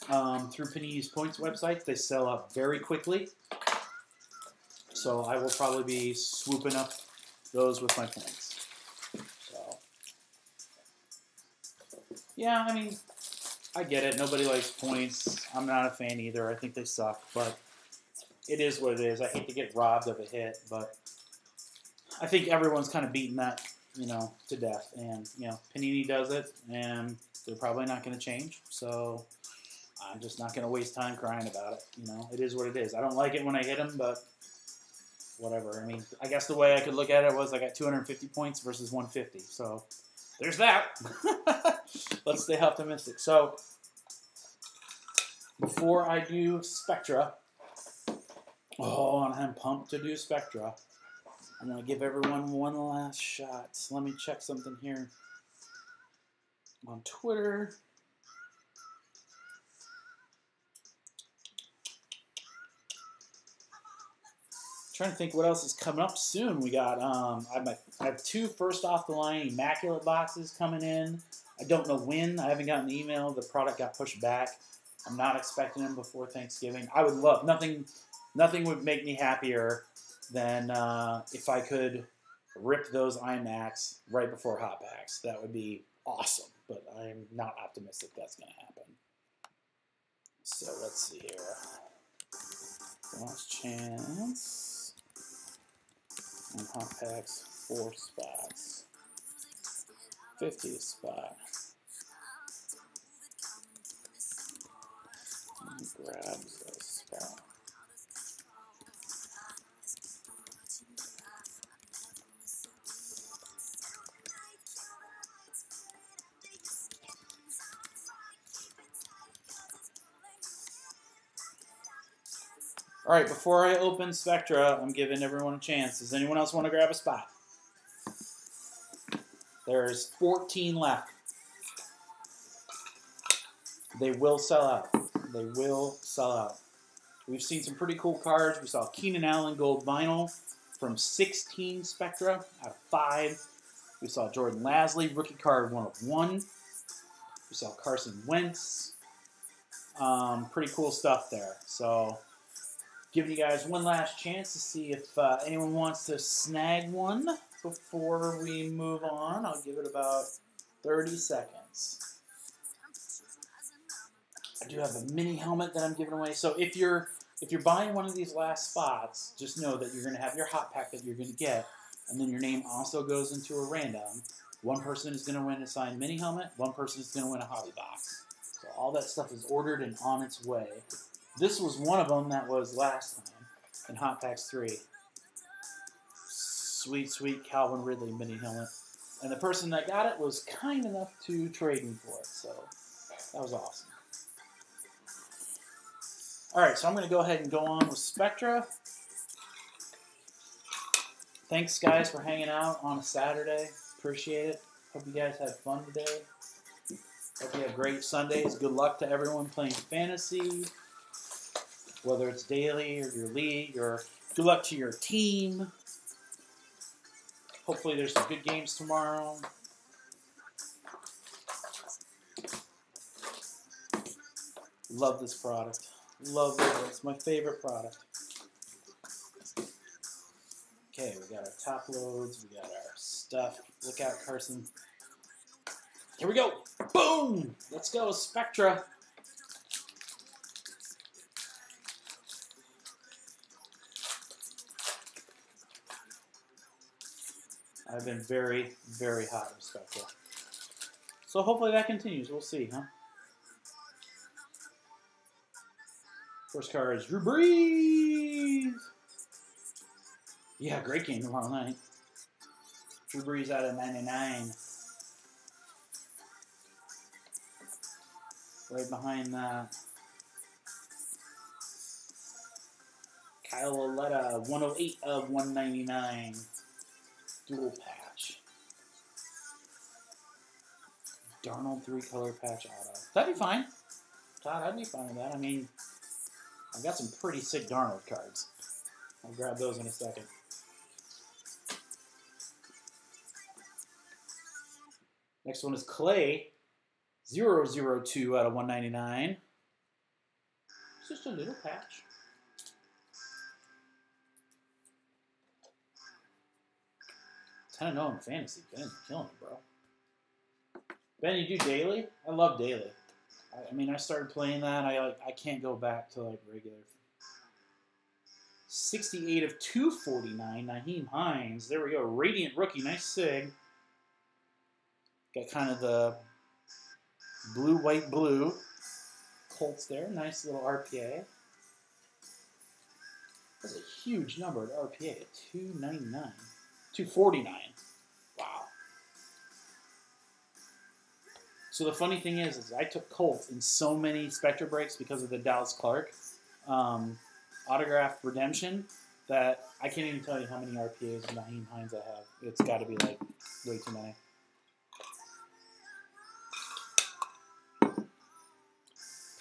[SPEAKER 1] through Panini's points website. They sell out very quickly. So I will probably be swooping up those with my points. So yeah, I mean, I get it. Nobody likes points. I'm not a fan either. I think they suck, but it is what it is. I hate to get robbed of a hit, but I think everyone's kind of beaten that, to death. And, Panini does it, and they're probably not going to change. So I'm just not going to waste time crying about it. It is what it is. I don't like it when I hit them, but whatever. I mean, I guess the way I could look at it was I got 250 points versus 150. So there's that. Let's stay optimistic. So before I do Spectra, and I'm pumped to do Spectra, I'm going to give everyone one last shot. So let me check something here on Twitter. Trying to think what else is coming up soon. We got I have 2 first off the line immaculate boxes coming in. I don't know when. I haven't gotten the email. The product got pushed back. I'm not expecting them before Thanksgiving. I would love nothing would make me happier than if I could rip those IMAX right before Hot Packs. That would be awesome. But I'm not optimistic that's going to happen. So let's see here. Last chance. And Hot Packs, 4 spots. 50 spot. Grab the spot. All right, before I open Spectra, I'm giving everyone a chance. Does anyone else want to grab a spot? There's 14 left. They will sell out. They will sell out. We've seen some pretty cool cards. We saw Keenan Allen gold vinyl from 16 Spectra out of 5. We saw Jordan Lasley rookie card 1 of 1. We saw Carson Wentz. Pretty cool stuff there. So giving you guys one last chance to see if anyone wants to snag one before we move on. I'll give it about 30 seconds. I do have a mini helmet that I'm giving away. So if you're buying one of these last spots, just know that you're going to have your hot pack that you're going to get, and then your name also goes into a random. One person is going to win a signed mini helmet. One person is going to win a hobby box. So all that stuff is ordered and on its way. This was one of them that was last time in Hot Packs 3. Sweet, sweet Calvin Ridley mini helmet. And the person that got it was kind enough to trade me for it. So that was awesome. All right, so I'm going to go ahead and go on with Spectra. Thanks, guys, for hanging out on a Saturday. Appreciate it. Hope you guys had fun today. Hope you have great Sundays. Good luck to everyone playing fantasy, whether it's daily or your league, or good luck to your team. Hopefully there's some good games tomorrow. Love this product. Love it. It's my favorite product. Okay, we got our top loads. We got our stuff. Look out, Carson. Here we go. Boom! Let's go, Spectra. I've been very, very hot with Spectra. So hopefully that continues. We'll see, huh? First card is Drew Brees. Yeah, great game tomorrow night. Drew Brees out of 99. Right behind that. Kyle Aletta, 108 of 199. Dual patch. Darnold 3-color patch auto. That'd be fine. Todd, I'd be fine with that. I mean, I've got some pretty sick Darnold cards. I'll grab those in a second. Next one is Clay, 002 out of 199. It's just a little patch. I don't know in fantasy. Ben's killing me, bro. Ben, you do daily? I love daily. I mean, I started playing that. I can't go back to like regular. 68 of 249. Nyheim Hines. There we go. Radiant rookie. Nice sig. Got kind of the blue, white, blue Colts there. Nice little RPA. That's a huge number at RPA at 299. 249. Wow. So the funny thing is I took Colts in so many Spectra breaks because of the Dallas Clark autograph redemption that I can't even tell you how many RPAs and Nyheim Hines I have. It's got to be like way too many.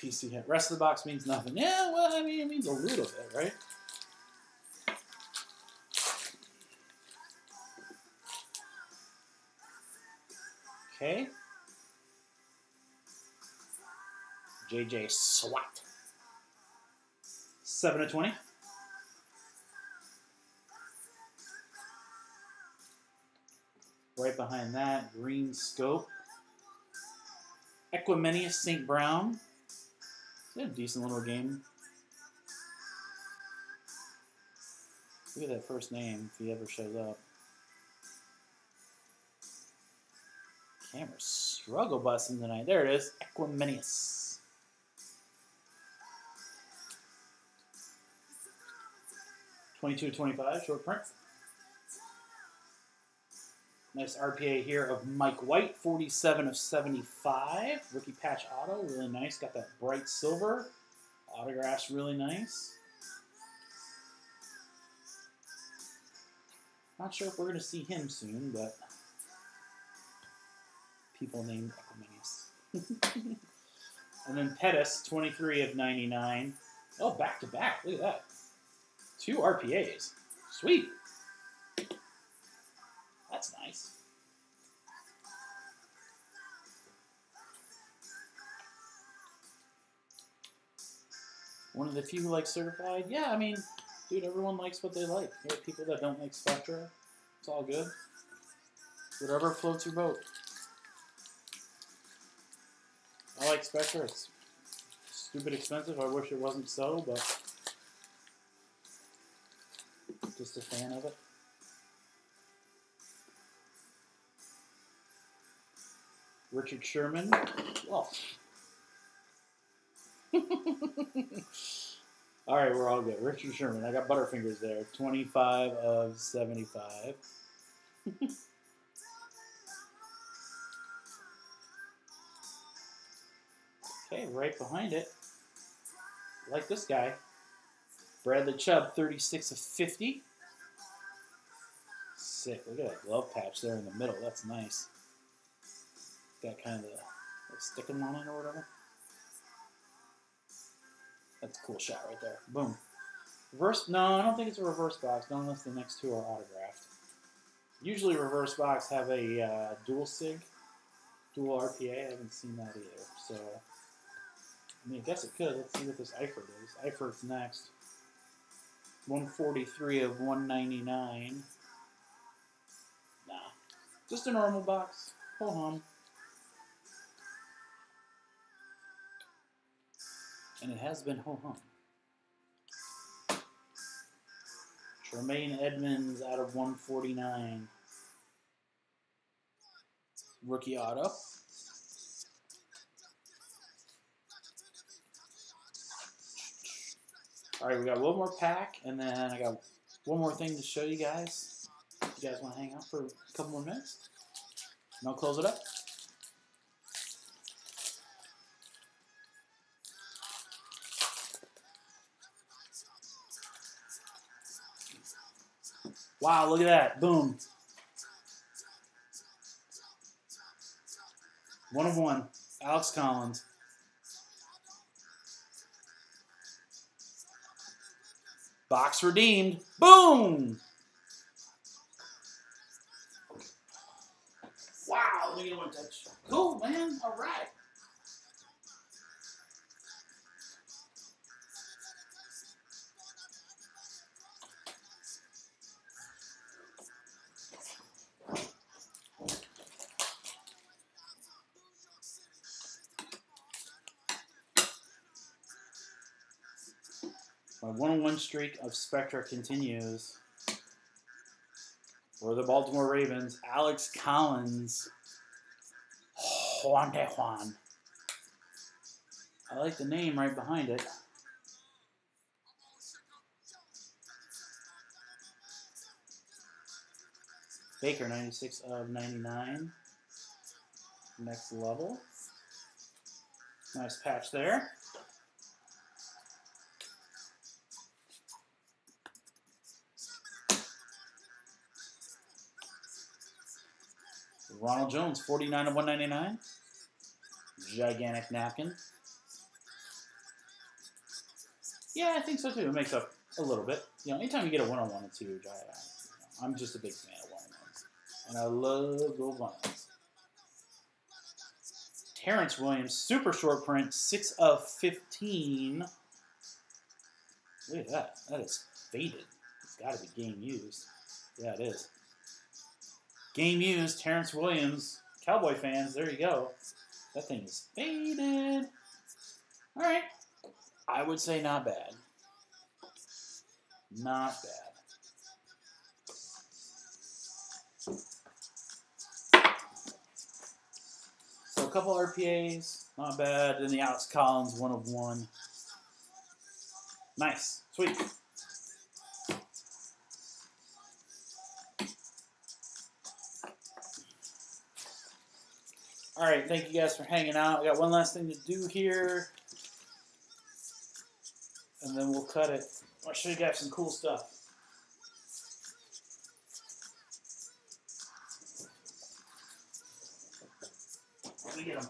[SPEAKER 1] PC hit. Rest of the box means nothing. Yeah, well, I mean, it means a little bit, right? Okay. JJ Swat. 7 of 20. Right behind that, Green Scope. Equimenius St. Brown. It's a decent little game. Look at that first name if he ever shows up. Camera struggle busting tonight. There it is. Equimenius. $22.25 short print. Nice RPA here of Mike White, 47 of 75. Rookie patch auto, really nice. Got that bright silver. Autographs really nice. Not sure if we're going to see him soon, but people named Equimenius. And then Pettis, 23 of 99. Oh, back to back. Look at that. 2 RPAs. Sweet. That's nice. One of the few who like certified. Yeah, I mean, dude, everyone likes what they like. There are people that don't like Spectra. It's all good. Whatever floats your boat. I like Spectra. It's stupid expensive. I wish it wasn't so, but just a fan of it. Richard Sherman. Oh. All right, we're all good. Richard Sherman. I got Butterfingers there. 25 of 75. Okay, right behind it. I like this guy. Bradley Chubb, 36 of 50. Sick. Look at that glove patch there in the middle. That's nice. Got kind of a sticking on it or whatever. That's a cool shot right there. Boom. Reverse? No, I don't think it's a reverse box, not unless the next two are autographed. Usually reverse box have a dual sig, dual RPA. I haven't seen that either. So, I mean, I guess it could. Let's see what this Eifert is. Eifert's next. 143 of 199. Nah. Just a normal box. Ho hum. And it has been ho-hum. Tremaine Edmonds out of 149. Rookie auto. All right, we got one more pack, and then I got one more thing to show you guys. If you guys want to hang out for a couple more minutes, and I'll close it up. Wow, look at that. Boom. 1 of 1. Alex Collins. Box redeemed. Boom! Wow, look at 1 touch. Cool, man. All right. My 1-on-1 streak of Spectra continues. For the Baltimore Ravens, Alex Collins. Juan de Juan. I like the name right behind it. Baker, 96 of 99. Next level. Nice patch there. Ronald Jones, 49 of 199. Gigantic napkin. Yeah, I think so too. It makes up a little bit. You know, anytime you get a 1-on-1, it's huge. I'm just a big fan of 1-on-1s. And I love gold ones. Terrence Williams, super short print, 6 of 15. Look at that. That is faded. It's got to be game used. Yeah, it is. Game used, Terrence Williams. Cowboy fans, there you go. That thing is faded. All right. I would say not bad. Not bad. So a couple RPAs, not bad. Then the Alex Collins, 1 of 1. Nice. Sweet. All right, thank you guys for hanging out. We got one last thing to do here, and then we'll cut it. I'll show you guys some cool stuff. Let me get them.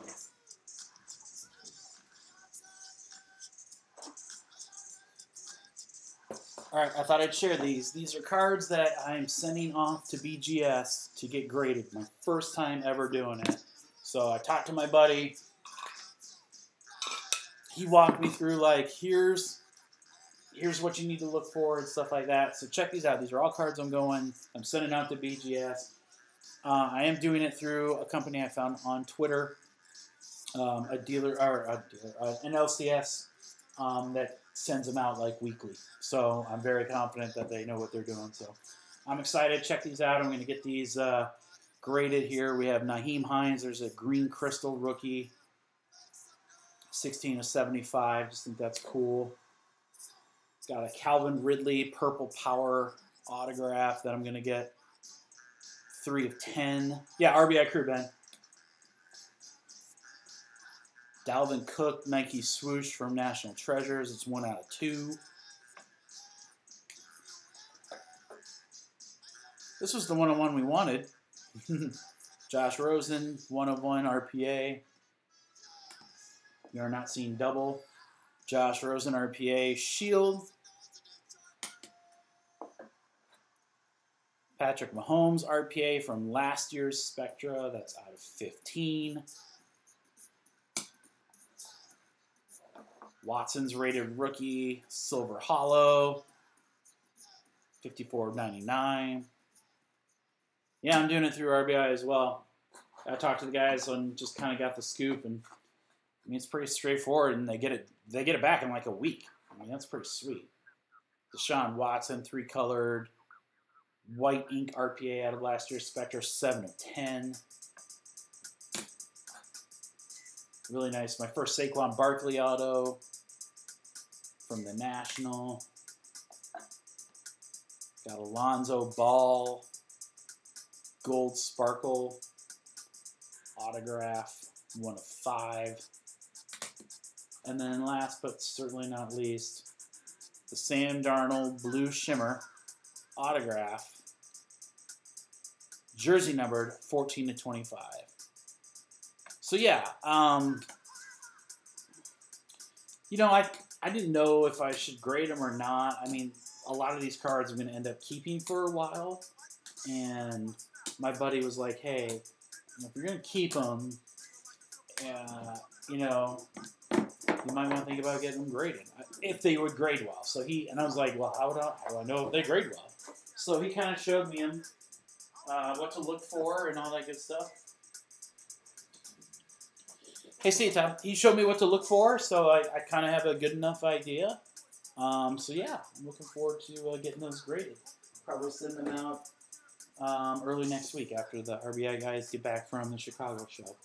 [SPEAKER 1] All right, I thought I'd share these. These are cards that I'm sending off to BGS to get graded. My first time ever doing it. So I talked to my buddy. He walked me through, like, here's what you need to look for and stuff like that. So check these out. These are all cards I'm sending out to BGS. I am doing it through a company I found on Twitter, an LCS that sends them out like weekly. So I'm very confident that they know what they're doing. So I'm excited. Check these out. I'm going to get these graded here. We have Nyheim Hines. There's a green crystal rookie. 16 of 75. Just think that's cool. Got a Calvin Ridley purple power autograph that I'm going to get. 3 of 10. Yeah, RBI crew, Ben. Dalvin Cook, Nike swoosh from National Treasures. It's 1 out of 2. This was the 1-on-1 we wanted. Josh Rosen, 1 of 1 RPA. You're not seeing double. Josh Rosen RPA Shield. Patrick Mahomes RPA from last year's Spectra. That's out of 15. Watson's rated rookie silver hollow. 54.99. Yeah, I'm doing it through RBI as well. I talked to the guys and just kind of got the scoop, and I mean it's pretty straightforward, and they get it back in like a week. I mean that's pretty sweet. Deshaun Watson, 3-colored white ink RPA out of last year's Spectra, 7 of 10. Really nice. My first Saquon Barkley auto from the National. Got Alonzo Ball, gold sparkle autograph, 1 of 5. And then last but certainly not least, the Sam Darnold blue shimmer autograph jersey numbered 14 to 25. So yeah, you know, I didn't know if I should grade them or not. I mean, a lot of these cards I'm going to end up keeping for a while. And my buddy was like, hey, if you're going to keep them, you know, you might want to think about getting them graded, if they would grade well. So and I was like, well, how do I know if they grade well? So he kind of showed me what to look for and all that good stuff. Hey, Steve, Tom, he showed me what to look for, so I kind of have a good enough idea. So yeah, I'm looking forward to getting those graded. Probably send them out early next week after the RBI guys get back from the Chicago show.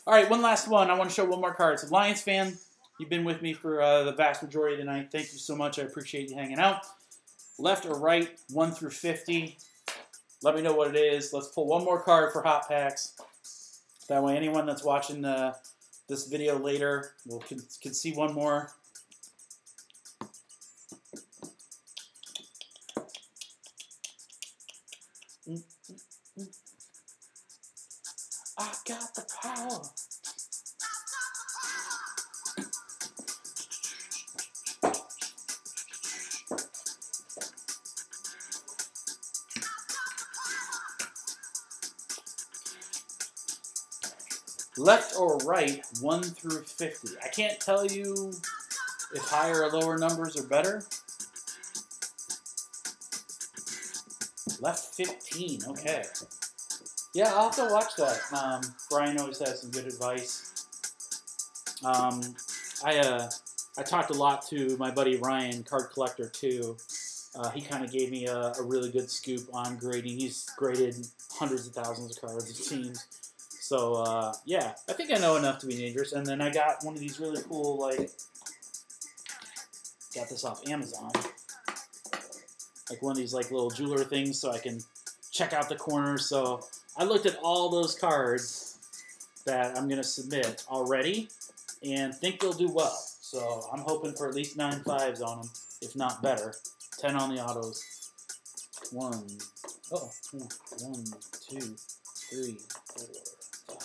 [SPEAKER 1] All right, one last one. I want to show one more card. So Lions fan, you've been with me for the vast majority of the night. Thank you so much. I appreciate you hanging out. Left or right, 1 through 50. Let me know what it is. Let's pull one more card for Hot Packs. That way anyone that's watching this video later can see one more. I got the power. Left or right, 1 through 50. I can't tell you if higher or lower numbers are better. Left 15, okay. Yeah, I'll have to watch that. Brian always has some good advice. I talked a lot to my buddy Ryan, Card Collector 2. He kind of gave me a really good scoop on grading. He's graded hundreds of thousands of cards, it seems. So, yeah, I think I know enough to be dangerous. And then I got one of these really cool, like, got this off Amazon. Like one of these, like, little jeweler things so I can check out the corners. So I looked at all those cards that I'm going to submit already and think they'll do well. So I'm hoping for at least 9 5s on them, if not better. 10 on the autos. 1, 2, 3, 4, 5.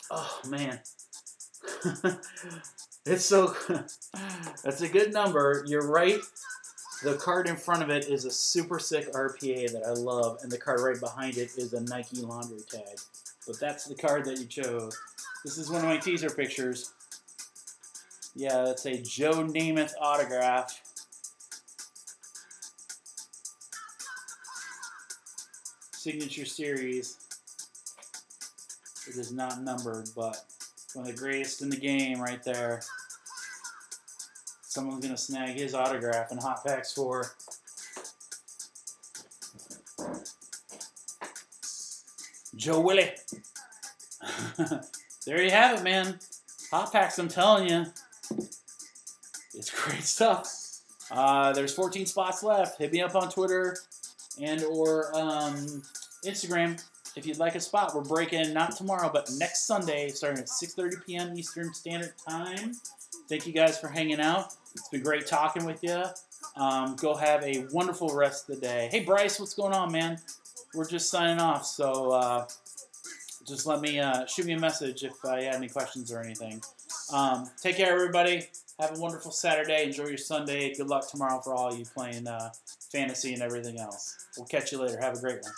[SPEAKER 1] Oh, man. It's so... That's a good number. You're right. The card in front of it is a super sick RPA that I love, and the card right behind it is a Nike laundry tag. But that's the card that you chose. This is one of my teaser pictures. Yeah, that's a Joe Namath autograph. Signature Series. It is not numbered, but one of the greatest in the game right there. Someone's going to snag his autograph in Hot Packs 4. Joe Willie. There you have it, man. Hot Packs, I'm telling you. It's great stuff. There's 14 spots left. Hit me up on Twitter and or Instagram if you'd like a spot. We're breaking not tomorrow, but next Sunday, starting at 6:30 p.m. Eastern Standard Time. Thank you guys for hanging out. It's been great talking with you. Go have a wonderful rest of the day. Hey, Bryce, what's going on, man? We're just signing off, so just let me shoot me a message if you had any questions or anything. Take care, everybody. Have a wonderful Saturday. Enjoy your Sunday. Good luck tomorrow for all you playing fantasy and everything else. We'll catch you later. Have a great one.